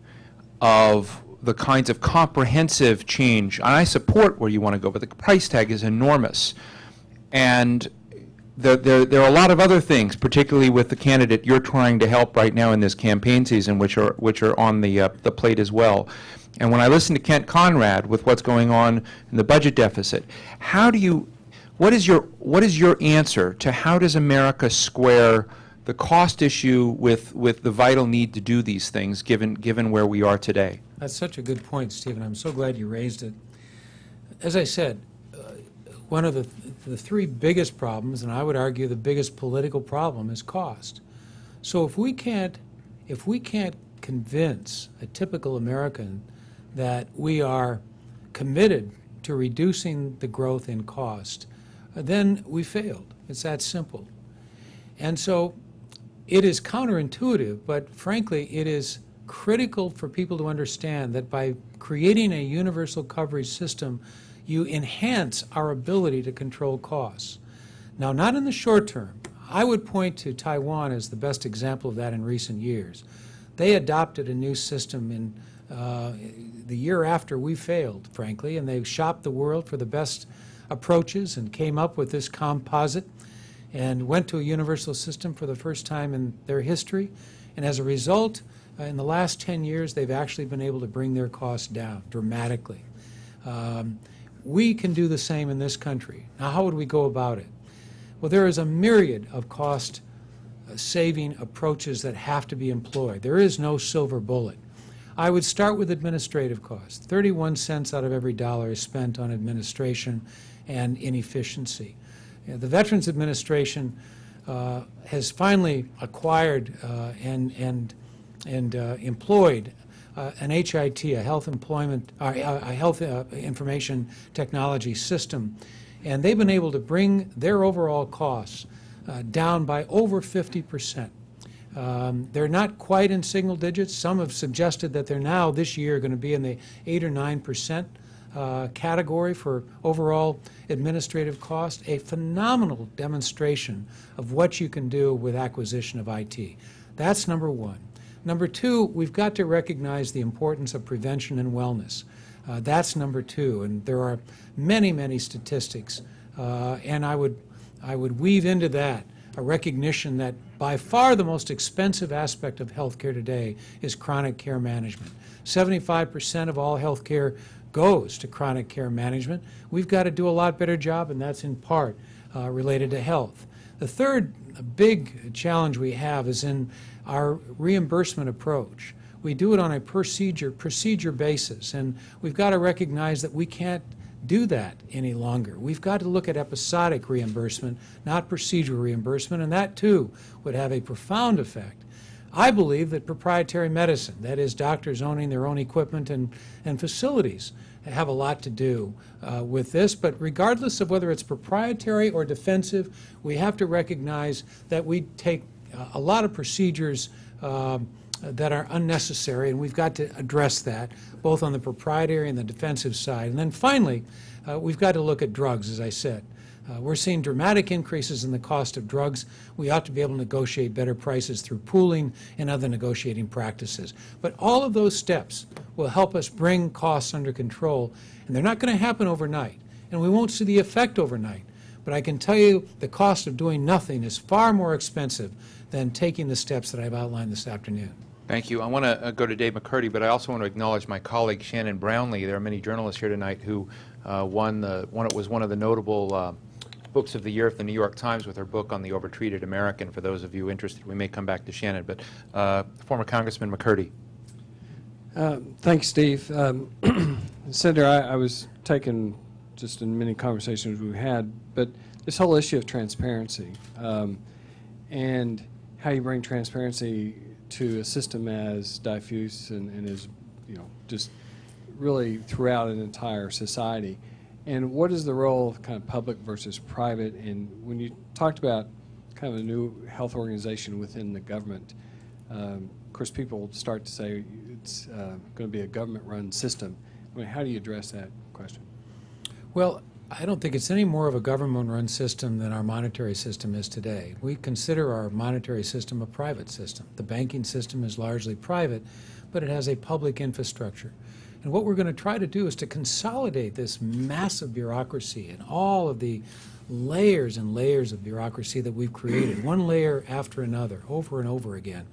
of the kinds of comprehensive change, and I support where you want to go, but the price tag is enormous. And there are a lot of other things, particularly with the candidate you're trying to help right now in this campaign season, which are on the plate as well. And when I listen to Kent Conrad with what's going on in the budget deficit, what is your answer to how does America square the cost issue with the vital need to do these things, given where we are today? That's such a good point, Stephen. I'm so glad you raised it. As I said, one of the 3 biggest problems, and I would argue the biggest political problem, is cost. So if we can't convince a typical American that we are committed to reducing the growth in cost, then we failed. It's that simple. And so it is counterintuitive, but frankly, it is critical for people to understand that by creating a universal coverage system, you enhance our ability to control costs. Now, not in the short term. I would point to Taiwan as the best example of that in recent years. They adopted a new system in the year after we failed, frankly, and they shopped the world for the best approaches and came up with this composite and went to a universal system for the first time in their history. And as a result, in the last 10 years, they've actually been able to bring their costs down dramatically. We can do the same in this country. Now, how would we go about it? Well, there is a myriad of cost-saving approaches that have to be employed. There is no silver bullet. I would start with administrative costs. 31 cents out of every dollar is spent on administration and inefficiency. The Veterans Administration has finally acquired and employed an HIT, a health information technology system, and they've been able to bring their overall costs down by over 50%. They're not quite in single digits. Some have suggested that they're now, this year, going to be in the 8 or 9% category for overall administrative cost. A phenomenal demonstration of what you can do with acquisition of IT. That's number one. Number two, we've got to recognize the importance of prevention and wellness. That's number two, and there are many, many statistics, and I would weave into that a recognition that by far the most expensive aspect of healthcare today is chronic care management. 75% of all healthcare goes to chronic care management. We've got to do a lot better job, and that's in part related to health. The third big challenge we have is in our reimbursement approach. We do it on a procedure basis, and we've got to recognize that we can't do that any longer. We've got to look at episodic reimbursement, not procedural reimbursement, and that too would have a profound effect. I believe that proprietary medicine, that is doctors owning their own equipment and facilities, have a lot to do with this, but regardless of whether it's proprietary or defensive, we have to recognize that we take a lot of procedures that are unnecessary, and we've got to address that, both on the proprietary and the defensive side. And then finally, we've got to look at drugs, as I said. We're seeing dramatic increases in the cost of drugs. We ought to be able to negotiate better prices through pooling and other negotiating practices. But all of those steps will help us bring costs under control, and they're not going to happen overnight, and we won't see the effect overnight. But I can tell you the cost of doing nothing is far more expensive than taking the steps that I've outlined this afternoon. Thank you. I want to go to Dave McCurdy, but I also want to acknowledge my colleague Shannon Brownlee. There are many journalists here tonight who was one of the notable books of the year for the New York Times with her book on the overtreated American. For those of you interested, we may come back to Shannon, but former Congressman McCurdy. Thanks, Steve. Senator, I was taken just in many conversations we had, but this whole issue of transparency and how you bring transparency to a system as diffuse and as, just really throughout an entire society. And what is the role of kind of public versus private? And when you talked about kind of a new health organization within the government, of course, people start to say it's going to be a government-run system. I mean, how do you address that question? Well, I don't think it's any more of a government-run system than our monetary system is today. We consider our monetary system a private system. The banking system is largely private, but it has a public infrastructure. And what we're going to try to do is to consolidate this massive bureaucracy and all of the layers and layers of bureaucracy that we've created, one layer after another, over and over again.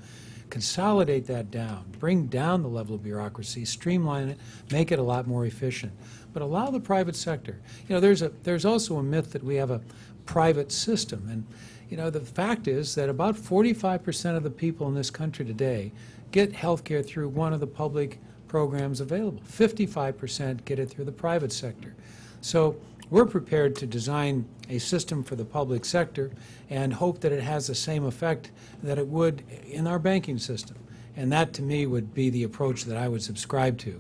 Consolidate that down, bring down the level of bureaucracy, streamline it, make it a lot more efficient. But allow the private sector. There's also a myth that we have a private system. And, the fact is that about 45% of the people in this country today get health care through one of the public programs available. 55% get it through the private sector. So we're prepared to design a system for the public sector and hope that it has the same effect that it would in our banking system. And that, to me, would be the approach that I would subscribe to.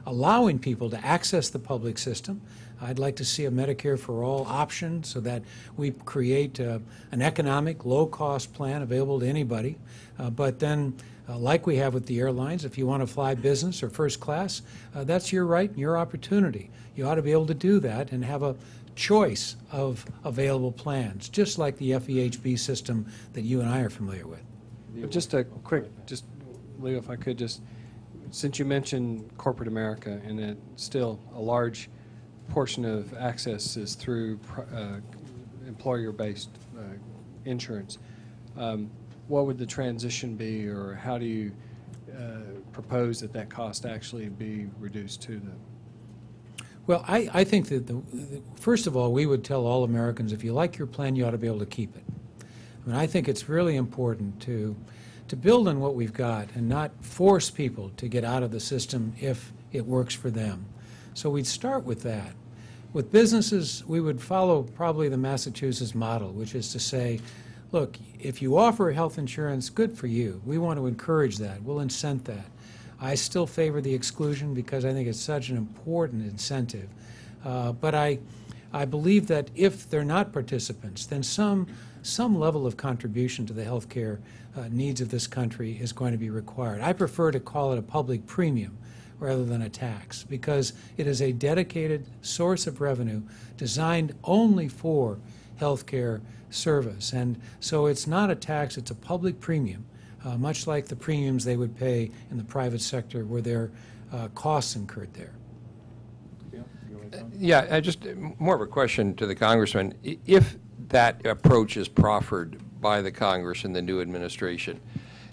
Allowing people to access the public system. I'd like to see a Medicare for All option so that we create an economic, low-cost plan available to anybody. But then, like we have with the airlines, if you want to fly business or first class, that's your right and your opportunity. You ought to be able to do that and have a choice of available plans, just like the FEHB system that you and I are familiar with. But just a quick, Leo, if I could since you mentioned corporate America and that still a large portion of access is through employer-based insurance, what would the transition be, or how do you propose that cost actually be reduced to them? Well, I think that, first of all, we would tell all Americans, if you like your plan, you ought to be able to keep it. I mean, I think it's really important to build on what we've got and not force people to get out of the system if it works for them. So we'd start with that. With businesses, we would follow probably the Massachusetts model, which is to say, look, if you offer health insurance, good for you. We want to encourage that. We'll incent that. I still favor the exclusion because I think it's such an important incentive. But I believe that if they're not participants, then some level of contribution to the health care needs of this country is going to be required. I prefer to call it a public premium rather than a tax because it is a dedicated source of revenue designed only for health care service. And so it's not a tax, it's a public premium, much like the premiums they would pay in the private sector were their costs incurred there. Yeah, just more of a question to the Congressman. If that approach is proffered by the Congress and the new administration,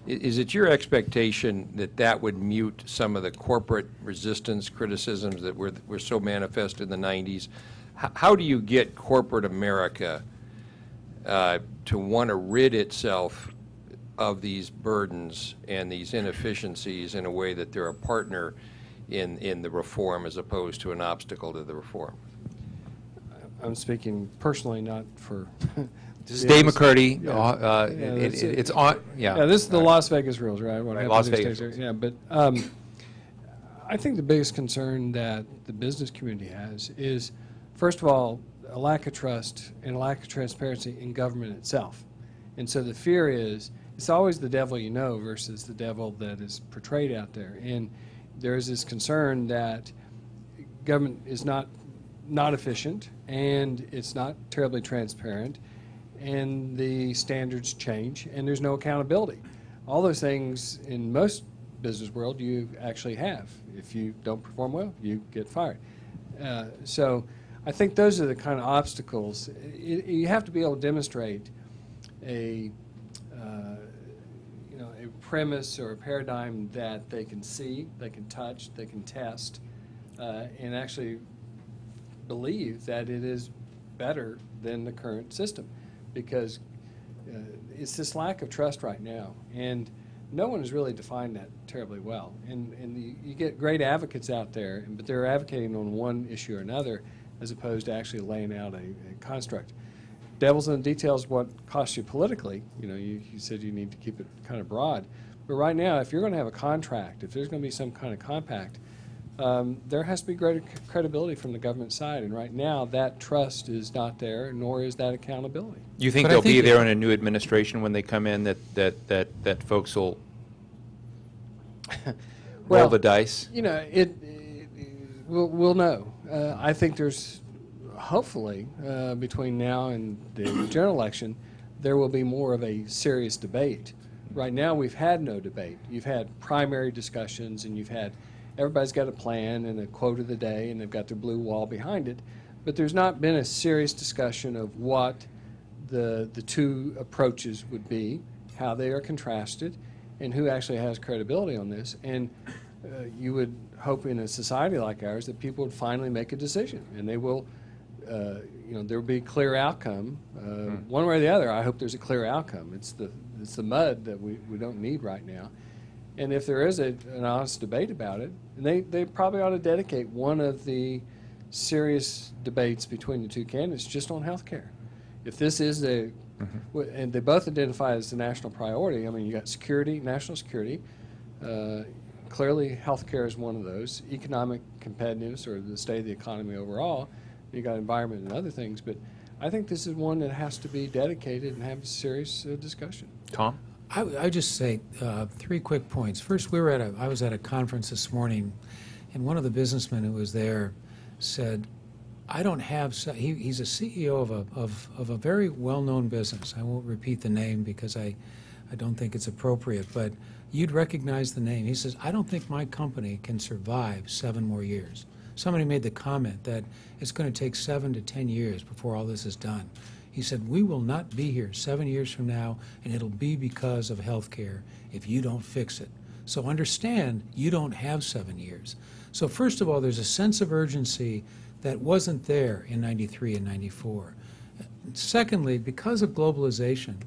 is it your expectation that that would mute some of the corporate resistance criticisms that were so manifest in the 90s? How do you get corporate America to want to rid itself of these burdens and these inefficiencies in a way that they're a partner in the reform as opposed to an obstacle to the reform? I'm speaking personally, not for... This is Dave McCurdy. Yeah. It's on. Yeah. This is the Las Vegas rules, right? Right, Las Vegas rules. Yeah, but I think the biggest concern that the business community has is, first of all, a lack of trust and a lack of transparency in government itself. And so the fear is, it's always the devil you know versus the devil that is portrayed out there. And there is this concern that government is not not efficient, and it's not terribly transparent, and the standards change, and there's no accountability. All those things in most business world you actually have. If you don't perform well, you get fired. So I think those are the kind of obstacles. You have to be able to demonstrate a a premise or a paradigm that they can see, they can touch, they can test, and actually believe that it is better than the current system, because it's this lack of trust right now, and no one has really defined that terribly well. And you get great advocates out there, but they're advocating on one issue or another as opposed to actually laying out a construct. Devil's in the details what costs you politically. You said you need to keep it kind of broad. But right now, if you're going to have a contract, if there's going to be some kind of compact, there has to be greater credibility from the government side. And right now, that trust is not there, nor is that accountability. You think But I they'll think be there in a new administration when they come in, that folks will roll the dice? We'll know. I think there's, hopefully, between now and the general election, there will be more of a serious debate. Right now, we've had no debate. You've had primary discussions, and everybody's got a plan and a quote of the day, and they've got their blue wall behind it. But there's not been a serious discussion of what the two approaches would be, how they are contrasted, and who actually has credibility on this. And you would hope in a society like ours that people would finally make a decision, and they will. There will be a clear outcome, one way or the other. I hope there's a clear outcome. It's the mud that we don't need right now. And if there is an honest debate about it, and they probably ought to dedicate one of the serious debates between the two candidates just on health care. If this is and they both identify as the national priority. I mean, you got security, national security. Clearly, health care is one of those. Economic competitiveness, or the state of the economy overall. You got environment and other things, but I think this is one that has to be dedicated and have a serious discussion. Tom? I would just say 3 quick points. First, I was at a conference this morning, and one of the businessmen who was there said, "I don't have." He's a CEO of a very well-known business. I won't repeat the name because I don't think it's appropriate, but you'd recognize the name. He says, "I don't think my company can survive 7 more years." Somebody made the comment that it's going to take 7 to 10 years before all this is done. He said, "We will not be here 7 years from now, and it'll be because of health care if you don't fix it." So understand, you don't have 7 years. So first of all, there's a sense of urgency that wasn't there in 93 and 94. Secondly, because of globalization,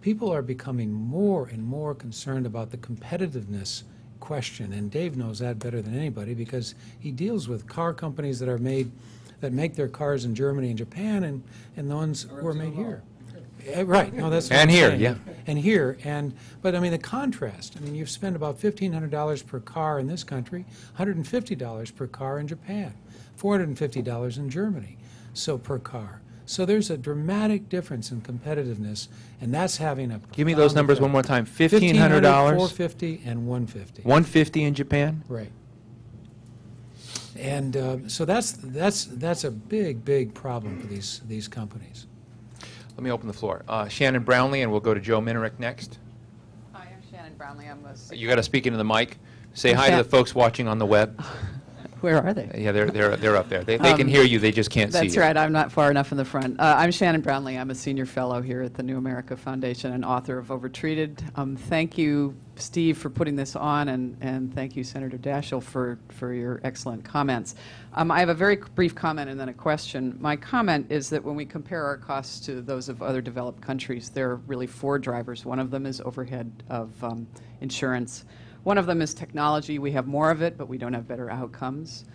people are becoming more and more concerned about the competitiveness question, and Dave knows that better than anybody because he deals with car companies that make their cars in Germany and Japan, and the ones who are made here. Right. No, that's what And I'm here, saying. yeah. And here, but I mean the contrast. I mean, you've spent about $1,500 per car in this country, $150 per car in Japan, $450 in Germany, so per car. So there's a dramatic difference in competitiveness, and that's having a Give me those numbers one more time. $1,500, $450, and $150. $150 in Japan. Right. And so that's a big problem for these companies. Let me open the floor. Shannon Brownlee, and we'll go to Joe Minerick next. Hi, I'm Shannon Brownlee. I'm a You got to speak into the mic. Say I'm hi to the Shan- folks watching on the web. Where are they? Yeah, they're up there. They can hear you. They just can't see you. That's right. I'm not far enough in the front. I'm Shannon Brownlee. I'm a senior fellow here at the New America Foundation and author of Overtreated. Thank you, Steve, for putting this on, and thank you, Senator Daschale, for your excellent comments. I have a very brief comment and then a question. My comment is that when we compare our costs to those of other developed countries, there are really 4 drivers. One of them is overhead of insurance. One of them is technology. We have more of it, but we don't have better outcomes.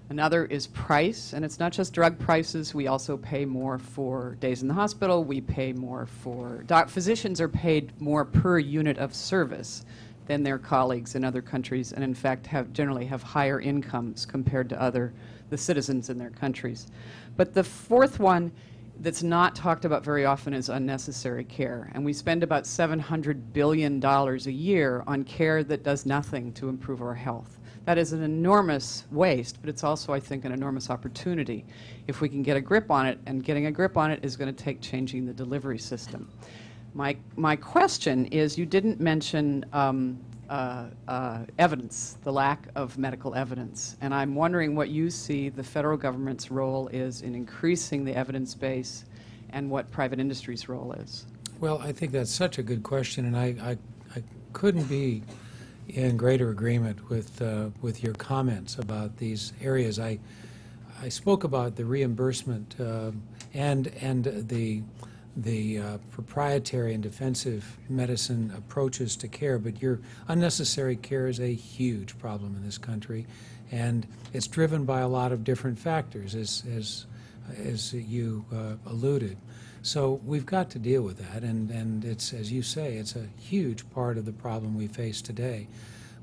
Another is price, and it's not just drug prices. We also pay more for days in the hospital. We pay more for physicians are paid more per unit of service than their colleagues in other countries, and in fact generally have higher incomes compared to the citizens in their countries. But the fourth one that's not talked about very often is unnecessary care. And we spend about $700 billion a year on care that does nothing to improve our health. That is an enormous waste, but it's also, I think, an enormous opportunity if we can get a grip on it, and getting a grip on it is going to take changing the delivery system. My question is, you didn't mention evidence, the lack of medical evidence, and I'm wondering what you see the federal government's role is in increasing the evidence base and what private industry's role is. Well, I think that's such a good question, and I couldn't be in greater agreement with your comments about these areas. I spoke about the reimbursement and the proprietary and defensive medicine approaches to care, but your unnecessary care is a huge problem in this country, and it's driven by a lot of different factors, as you alluded. So we've got to deal with that, and it's, as you say, it's a huge part of the problem we face today.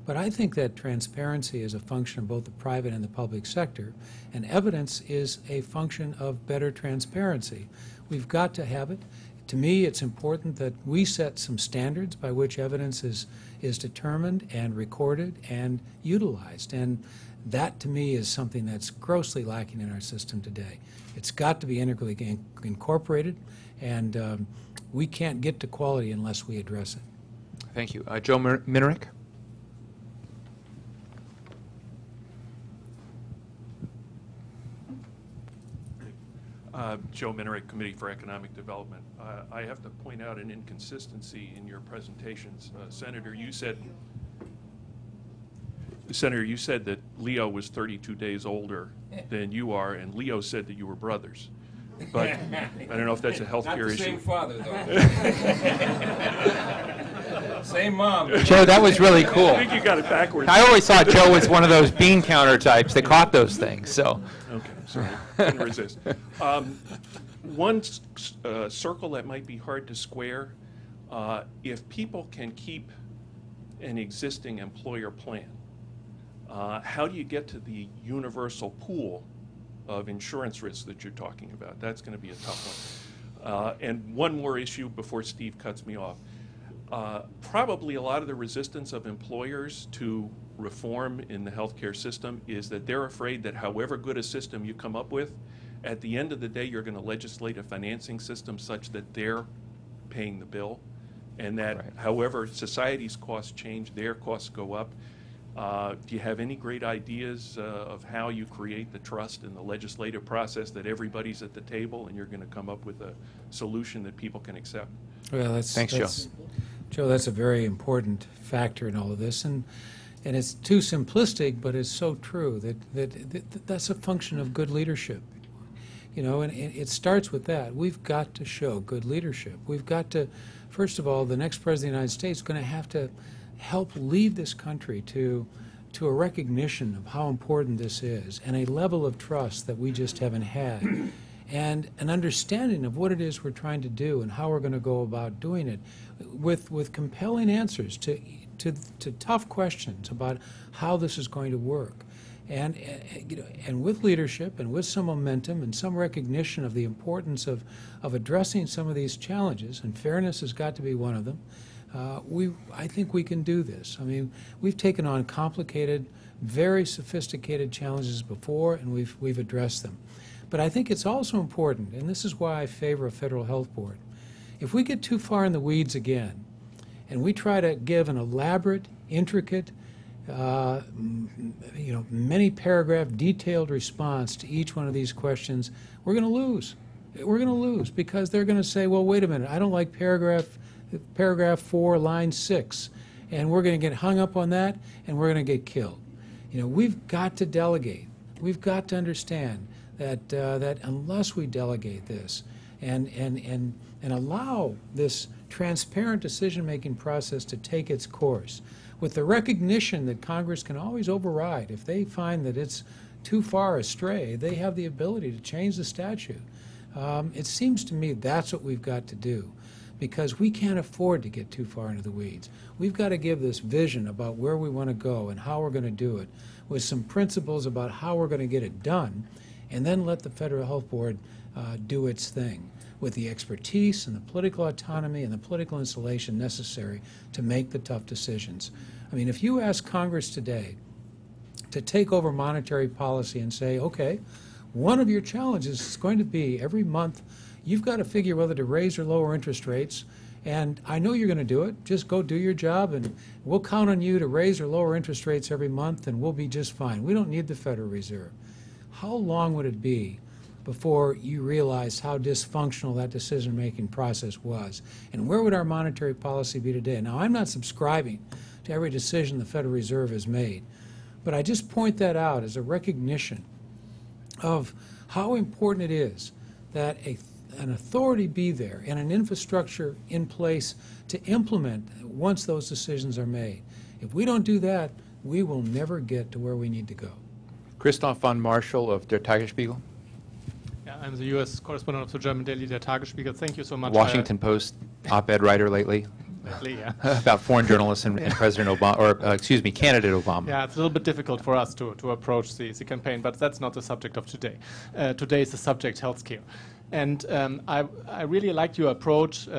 But I think that transparency is a function of both the private and the public sector, and evidence is a function of better transparency. We've got to have it. To me, it's important that we set some standards by which evidence is determined and recorded and utilized. And that, to me, is something that's grossly lacking in our system today. It's got to be integrally incorporated, and we can't get to quality unless we address it. Thank you. Joe Minerick. Joe Minerick, Committee for Economic Development. I have to point out an inconsistency in your presentations. Senator, you said that Leo was 32 days older than you are, and Leo said that you were brothers. But I don't know if that's a healthcare issue. Same father, though. Same mom. Joe, that was really cool. I think you got it backwards. I always thought Joe was one of those bean counter types that caught those things. So. Okay, sorry, couldn't resist. One circle that might be hard to square, if people can keep an existing employer plan, how do you get to the universal pool of insurance risks that you're talking about? That's going to be a tough one. And one more issue before Steve cuts me off. Probably a lot of the resistance of employers to reform in the healthcare system is that they're afraid that however good a system you come up with, at the end of the day you're going to legislate a financing system such that they're paying the bill, and that however society's costs change, their costs go up. Do you have any great ideas of how you create the trust in the legislative process that everybody's at the table and you're going to come up with a solution that people can accept? Well, Thanks, Joe. Joe, that's a very important factor in all of this, and it's too simplistic, but it's so true that's a function of good leadership. You know, and it starts with that. We've got to show good leadership. We've got to, first of all, the next President of the United States is going to have to help lead this country to a recognition of how important this is, and a level of trust that we just haven't had, and an understanding of what it is we're trying to do and how we're going to go about doing it, with compelling answers to tough questions about how this is going to work. And with leadership and with some momentum and some recognition of the importance of addressing some of these challenges, and fairness has got to be one of them, I think we can do this. I mean, we've taken on complicated, very sophisticated challenges before, and we've addressed them. But I think it's also important, and this is why I favor a federal health board. If we get too far in the weeds again, and we try to give an elaborate, intricate, many paragraph detailed response to each one of these questions, we're going to lose. We're going to lose because they're going to say, well, wait a minute, I don't like paragraph 4, line 6, and we're going to get hung up on that, and we're going to get killed. You know, we've got to delegate. We've got to understand that that unless we delegate this and allow this transparent decision-making process to take its course, with the recognition that Congress can always override. If they find that it's too far astray, they have the ability to change the statute. It seems to me that's what we've got to do, because we can't afford to get too far into the weeds. We've got to give this vision about where we want to go and how we're going to do it, with some principles about how we're going to get it done, and then let the Federal Health Board do its thing, with the expertise and the political autonomy and the political insulation necessary to make the tough decisions. I mean, if you ask Congress today, to take over monetary policy and say, okay, one of your challenges is going to be every month you've got to figure whether to raise or lower interest rates. And I know you're going to do it. Just go do your job, and we'll count on you to raise or lower interest rates every month, and we'll be just fine. We don't need the Federal Reserve. How long would it be before you realized how dysfunctional that decision-making process was? And where would our monetary policy be today? Now, I'm not subscribing to every decision the Federal Reserve has made, but I just point that out as a recognition of how important it is that an authority be there and an infrastructure in place to implement once those decisions are made. If we don't do that, we will never get to where we need to go. Christoph von Marschall of Der Tagesspiegel, Yeah, I'm the U.S. correspondent of the German daily Der Tagesspiegel. Thank you so much. Washington Post op-ed writer lately. Yeah. About foreign journalists and President Obama, or excuse me, candidate Obama. Yeah, it's a little bit difficult for us to approach the campaign, but that's not the subject of today. Today is the subject healthcare. And I really liked your approach,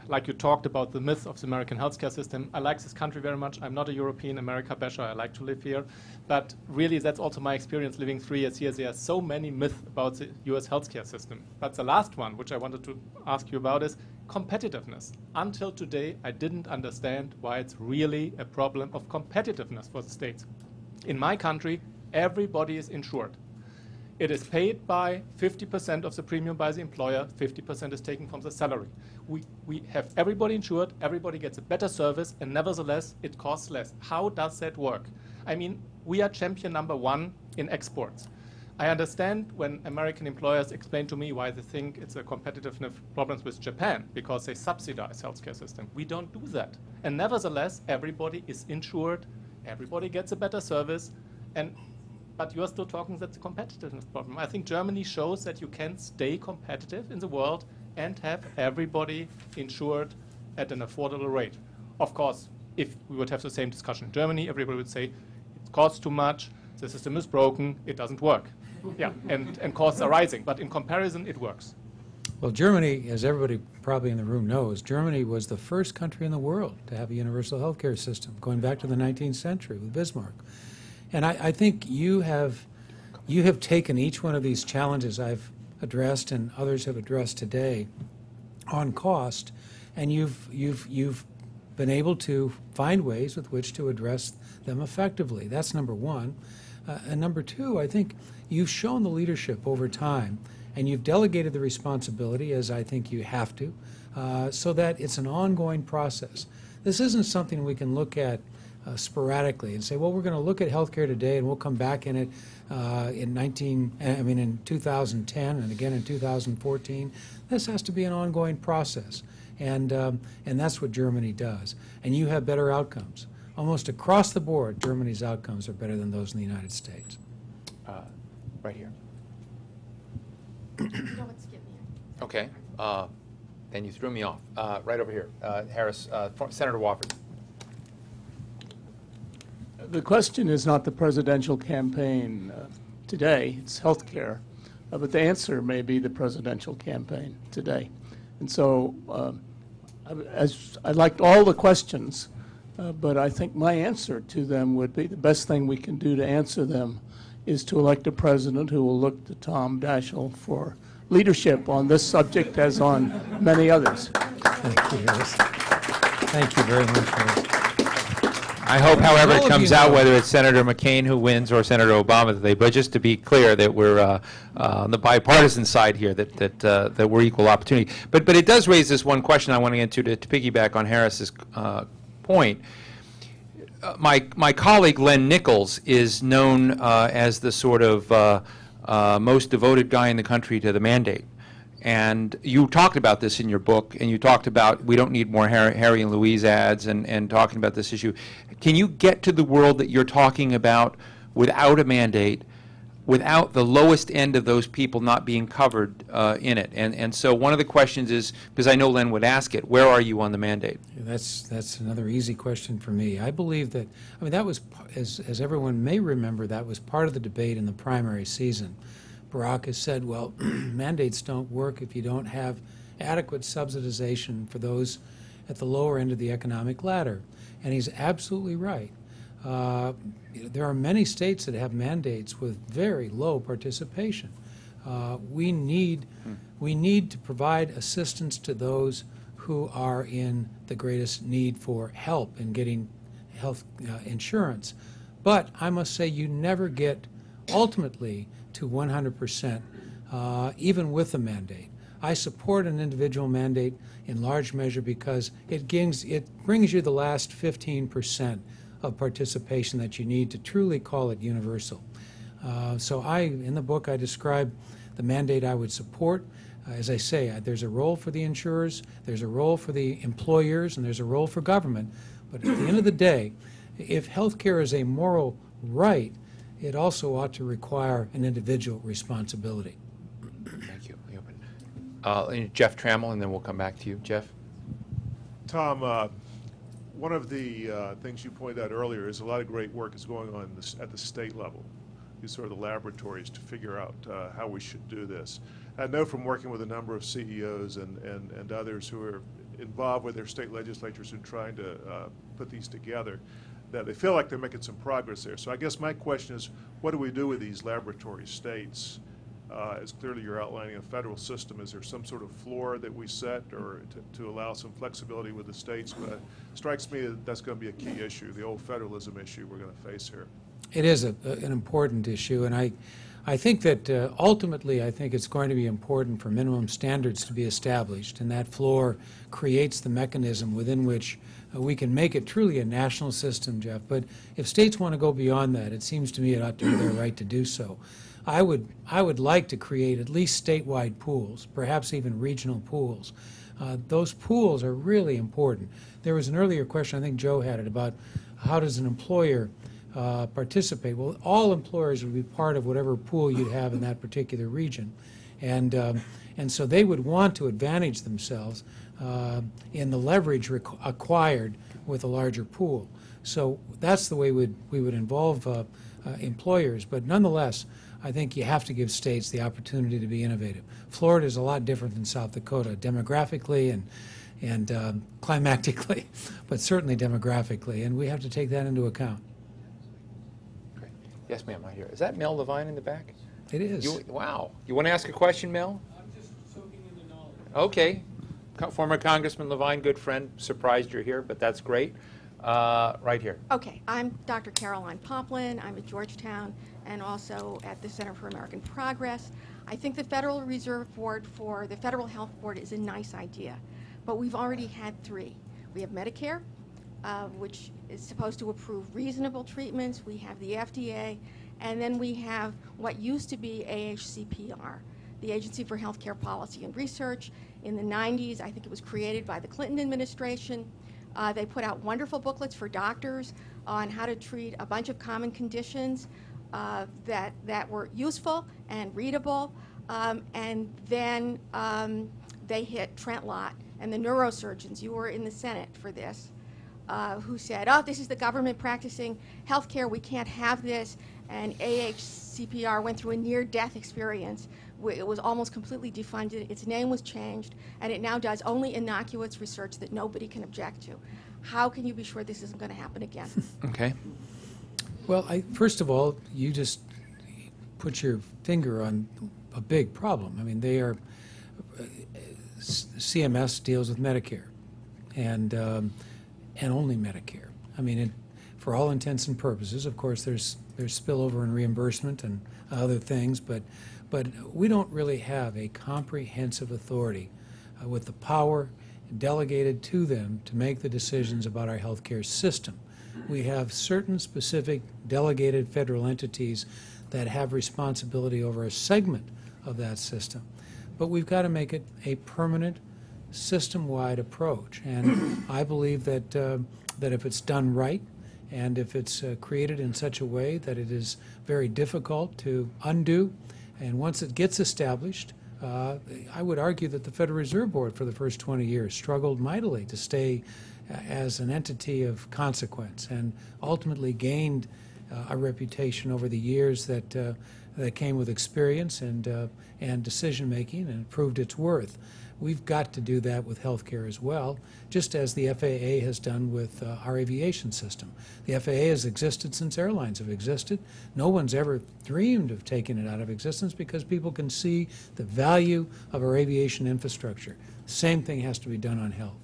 like you talked about the myth of the American healthcare system. I like this country very much. I'm not a European America basher. I like to live here. But really, that's also my experience living 3 years here. There are so many myths about the US healthcare system. But the last one, which I wanted to ask you about, is competitiveness. Until today, I didn't understand why it's really a problem of competitiveness for the states. In my country, everybody is insured. It is paid by 50% of the premium by the employer, 50% is taken from the salary. We have everybody insured, everybody gets a better service, and nevertheless, it costs less. How does that work? I mean, we are champion #1 in exports. I understand when American employers explain to me why they think it's a competitiveness problems with Japan, because they subsidize healthcare system. We don't do that. And nevertheless, everybody is insured, everybody gets a better service, but you are still talking that's a competitiveness problem. I think Germany shows that you can stay competitive in the world and have everybody insured at an affordable rate. Of course, if we would have the same discussion in Germany, everybody would say it costs too much, the system is broken, it doesn't work. Yeah, and costs are rising, but in comparison, it works. Well, Germany, as everybody probably in the room knows, Germany was the first country in the world to have a universal health care system, going back to the 19th century with Bismarck. And I think you have taken each one of these challenges I've addressed and others have addressed today on cost, and you've been able to find ways with which to address them effectively. That's number one. And number two, I think you've shown the leadership over time, and you've delegated the responsibility, as I think you have to, so that it's an ongoing process. This isn't something we can look at sporadically and say, well, we're going to look at healthcare today and we'll come back in it in 2010 and again in 2014. This has to be an ongoing process, and that's what Germany does. And you have better outcomes. Almost across the board, Germany's outcomes are better than those in the United States. Right here. No, it's getting here. Okay. Then you threw me off. Right over here. Harris, Senator Wofford. The question is not the presidential campaign today, it's health care. But the answer may be the presidential campaign today. And so I liked all the questions, but I think my answer to them would be the best thing we can do to answer them is to elect a president who will look to Tom Daschale for leadership on this subject as on many others. Thank you, Harris. Thank you very much, Harris. I hope, however, it comes out, whether it's Senator McCain who wins or Senator Obama today, but just to be clear that we're on the bipartisan side here, that we're equal opportunity. But it does raise this one question I want to get to piggyback on Harris's point. My colleague Len Nichols is known as the sort of most devoted guy in the country to the mandate. And you talked about this in your book, and you talked about we don't need more Harry and Louise ads and talking about this issue. Can you get to the world that you're talking about without a mandate, without the lowest end of those people not being covered in it? And so one of the questions is, because I know Len would ask it, where are you on the mandate? That's another easy question for me. I believe that, that was, as everyone may remember, that was part of the debate in the primary season. Barack has said, well, mandates don't work if you don't have adequate subsidization for those at the lower end of the economic ladder. And he's absolutely right. there are many states that have mandates with very low participation. We need to provide assistance to those who are in the greatest need for help in getting health insurance. But I must say you never get ultimately to 100%, even with a mandate. I support an individual mandate in large measure because it brings you the last 15% of participation that you need to truly call it universal. So in the book, I describe the mandate I would support. As I say, there's a role for the insurers, there's a role for the employers, and there's a role for government. But at the end of the day, if health care is a moral right, it also ought to require an individual responsibility. Thank you. Jeff Trammell, and then we'll come back to you. Jeff? Tom, one of the things you pointed out earlier is a lot of great work is going on at the state level, these sort of the laboratories to figure out how we should do this. I know from working with a number of CEOs and others who are involved with their state legislatures in trying to put these together, that they feel like they're making some progress there. So I guess my question is, what do we do with these laboratory states? As clearly you're outlining a federal system, is there some sort of floor that we set or to allow some flexibility with the states? But it strikes me that that's going to be a key issue, the old federalism issue we're going to face here. It is an important issue, and I think that ultimately I think it's going to be important for minimum standards to be established, and that floor creates the mechanism within which we can make it truly a national system, Jeff. But if states want to go beyond that, it seems to me it ought to be their right to do so. I would like to create at least statewide pools, perhaps even regional pools. Those pools are really important. There was an earlier question, I think Joe had it, about how does an employer participate. Well, all employers would be part of whatever pool you'd have in that particular region, and so they would want to advantage themselves in the leverage acquired with a larger pool. So that's the way we would involve employers. But nonetheless, I think you have to give states the opportunity to be innovative. Florida is a lot different than South Dakota demographically and climactically, but certainly demographically, and we have to take that into account. Great. Yes, ma'am, right here. Is that Mel Levine in the back? It is. Wow. You want to ask a question, Mel? I'm just soaking in the knowledge. Okay. Former Congressman Levine, good friend. Surprised you're here, but that's great. Right here. Okay, I'm Dr. Caroline Poplin. I'm at Georgetown and also at the Center for American Progress. I think the Federal Reserve Board for the Federal Health Board is a nice idea, but we've already had three. We have Medicare, which is supposed to approve reasonable treatments. We have the FDA, and then we have what used to be AHCPR, the Agency for Healthcare Policy and Research. In the 90s, I think it was created by the Clinton administration. They put out wonderful booklets for doctors on how to treat a bunch of common conditions that were useful and readable. And then they hit Trent Lott and the neurosurgeons. You were in the Senate for this, who said, oh, this is the government practicing healthcare. We can't have this. And AHCPR went through a near-death experience. It was almost completely defunded. Its name was changed, and it now does only innocuous research that nobody can object to. How can you be sure this isn't going to happen again? Okay. Well, first of all, you just put your finger on a big problem. I mean, they are CMS deals with Medicare, and only Medicare. I mean, for all intents and purposes, of course, there's spillover and reimbursement and other things, but we don't really have a comprehensive authority with the power delegated to them to make the decisions about our healthcare system. We have certain specific delegated federal entities that have responsibility over a segment of that system, but we've got to make it a permanent, system-wide approach. And I believe that that if it's done right, and if it's created in such a way that it is very difficult to undo, and once it gets established, I would argue that the Federal Reserve Board for the first 20 years struggled mightily to stay as an entity of consequence, and ultimately gained a reputation over the years that came with experience and decision making, and proved its worth. We've got to do that with healthcare as well, just as the FAA has done with our aviation system. The FAA has existed since airlines have existed. No one's ever dreamed of taking it out of existence because people can see the value of our aviation infrastructure. Same thing has to be done on health.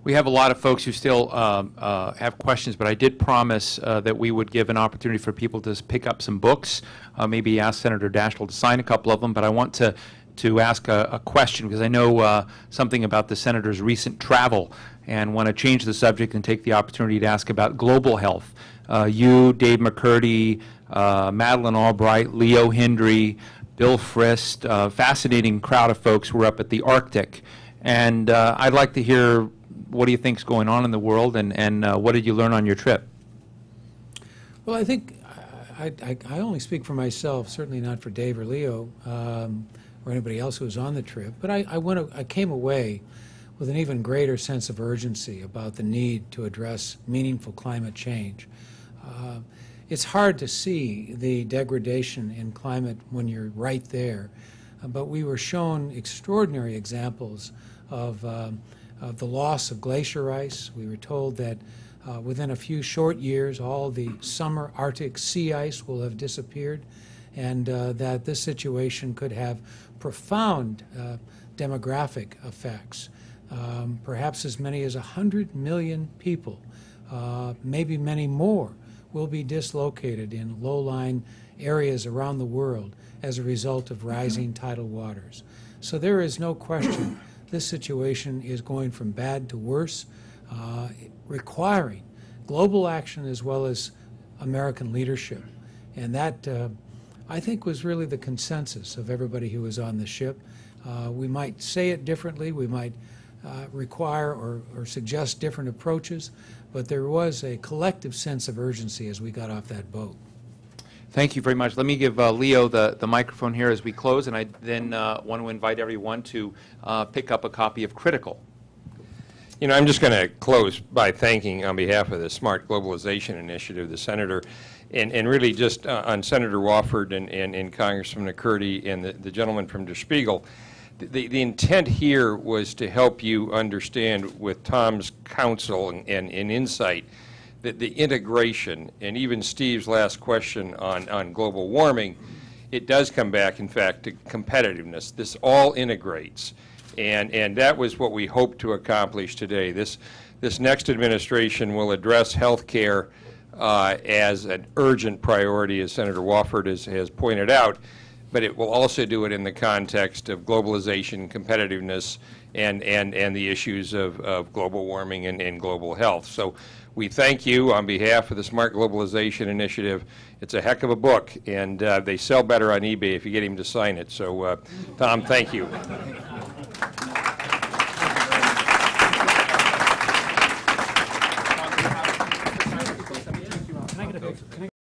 We have a lot of folks who still have questions, but I did promise that we would give an opportunity for people to pick up some books, maybe ask Senator Daschale to sign a couple of them, but I want to ask a question because I know something about the Senator's recent travel and want to change the subject and take the opportunity to ask about global health. You, Dave McCurdy, Madeleine Albright, Leo Hendry, Bill Frist, fascinating crowd of folks who were up at the Arctic. And I'd like to hear what do you think is going on in the world and what did you learn on your trip? Well, I think I only speak for myself, certainly not for Dave or Leo or anybody else who was on the trip, but I came away with an even greater sense of urgency about the need to address meaningful climate change. It's hard to see the degradation in climate when you're right there, but we were shown extraordinary examples of the loss of glacier ice. We were told that within a few short years, all the summer Arctic sea ice will have disappeared, and that this situation could have profound demographic effects. Perhaps as many as 100 million people, maybe many more, will be dislocated in low-lying areas around the world as a result of rising tidal waters. So there is no question this situation is going from bad to worse, requiring global action as well as American leadership. And that, I think, was really the consensus of everybody who was on the ship. We might say it differently, we might require or suggest different approaches, but there was a collective sense of urgency as we got off that boat. Thank you very much. Let me give Leo the microphone here as we close, and I then want to invite everyone to pick up a copy of Critical. You know, I'm just going to close by thanking, on behalf of the Smart Globalization Initiative, the Senator, and really just on Senator Wofford and Congressman McCurdy and the gentleman from Debacle. The intent here was to help you understand with Tom's counsel and insight that the integration, and even Steve's last question on global warming, it does come back, in fact, to competitiveness. This all integrates, and that was what we hope to accomplish today. This next administration will address health care as an urgent priority, as Senator Wofford has pointed out, but it will also do it in the context of globalization, competitiveness, and the issues of global warming and global health. So we thank you on behalf of the Smart Globalization Initiative. It's a heck of a book, and they sell better on eBay if you get him to sign it. So, Tom, thank you.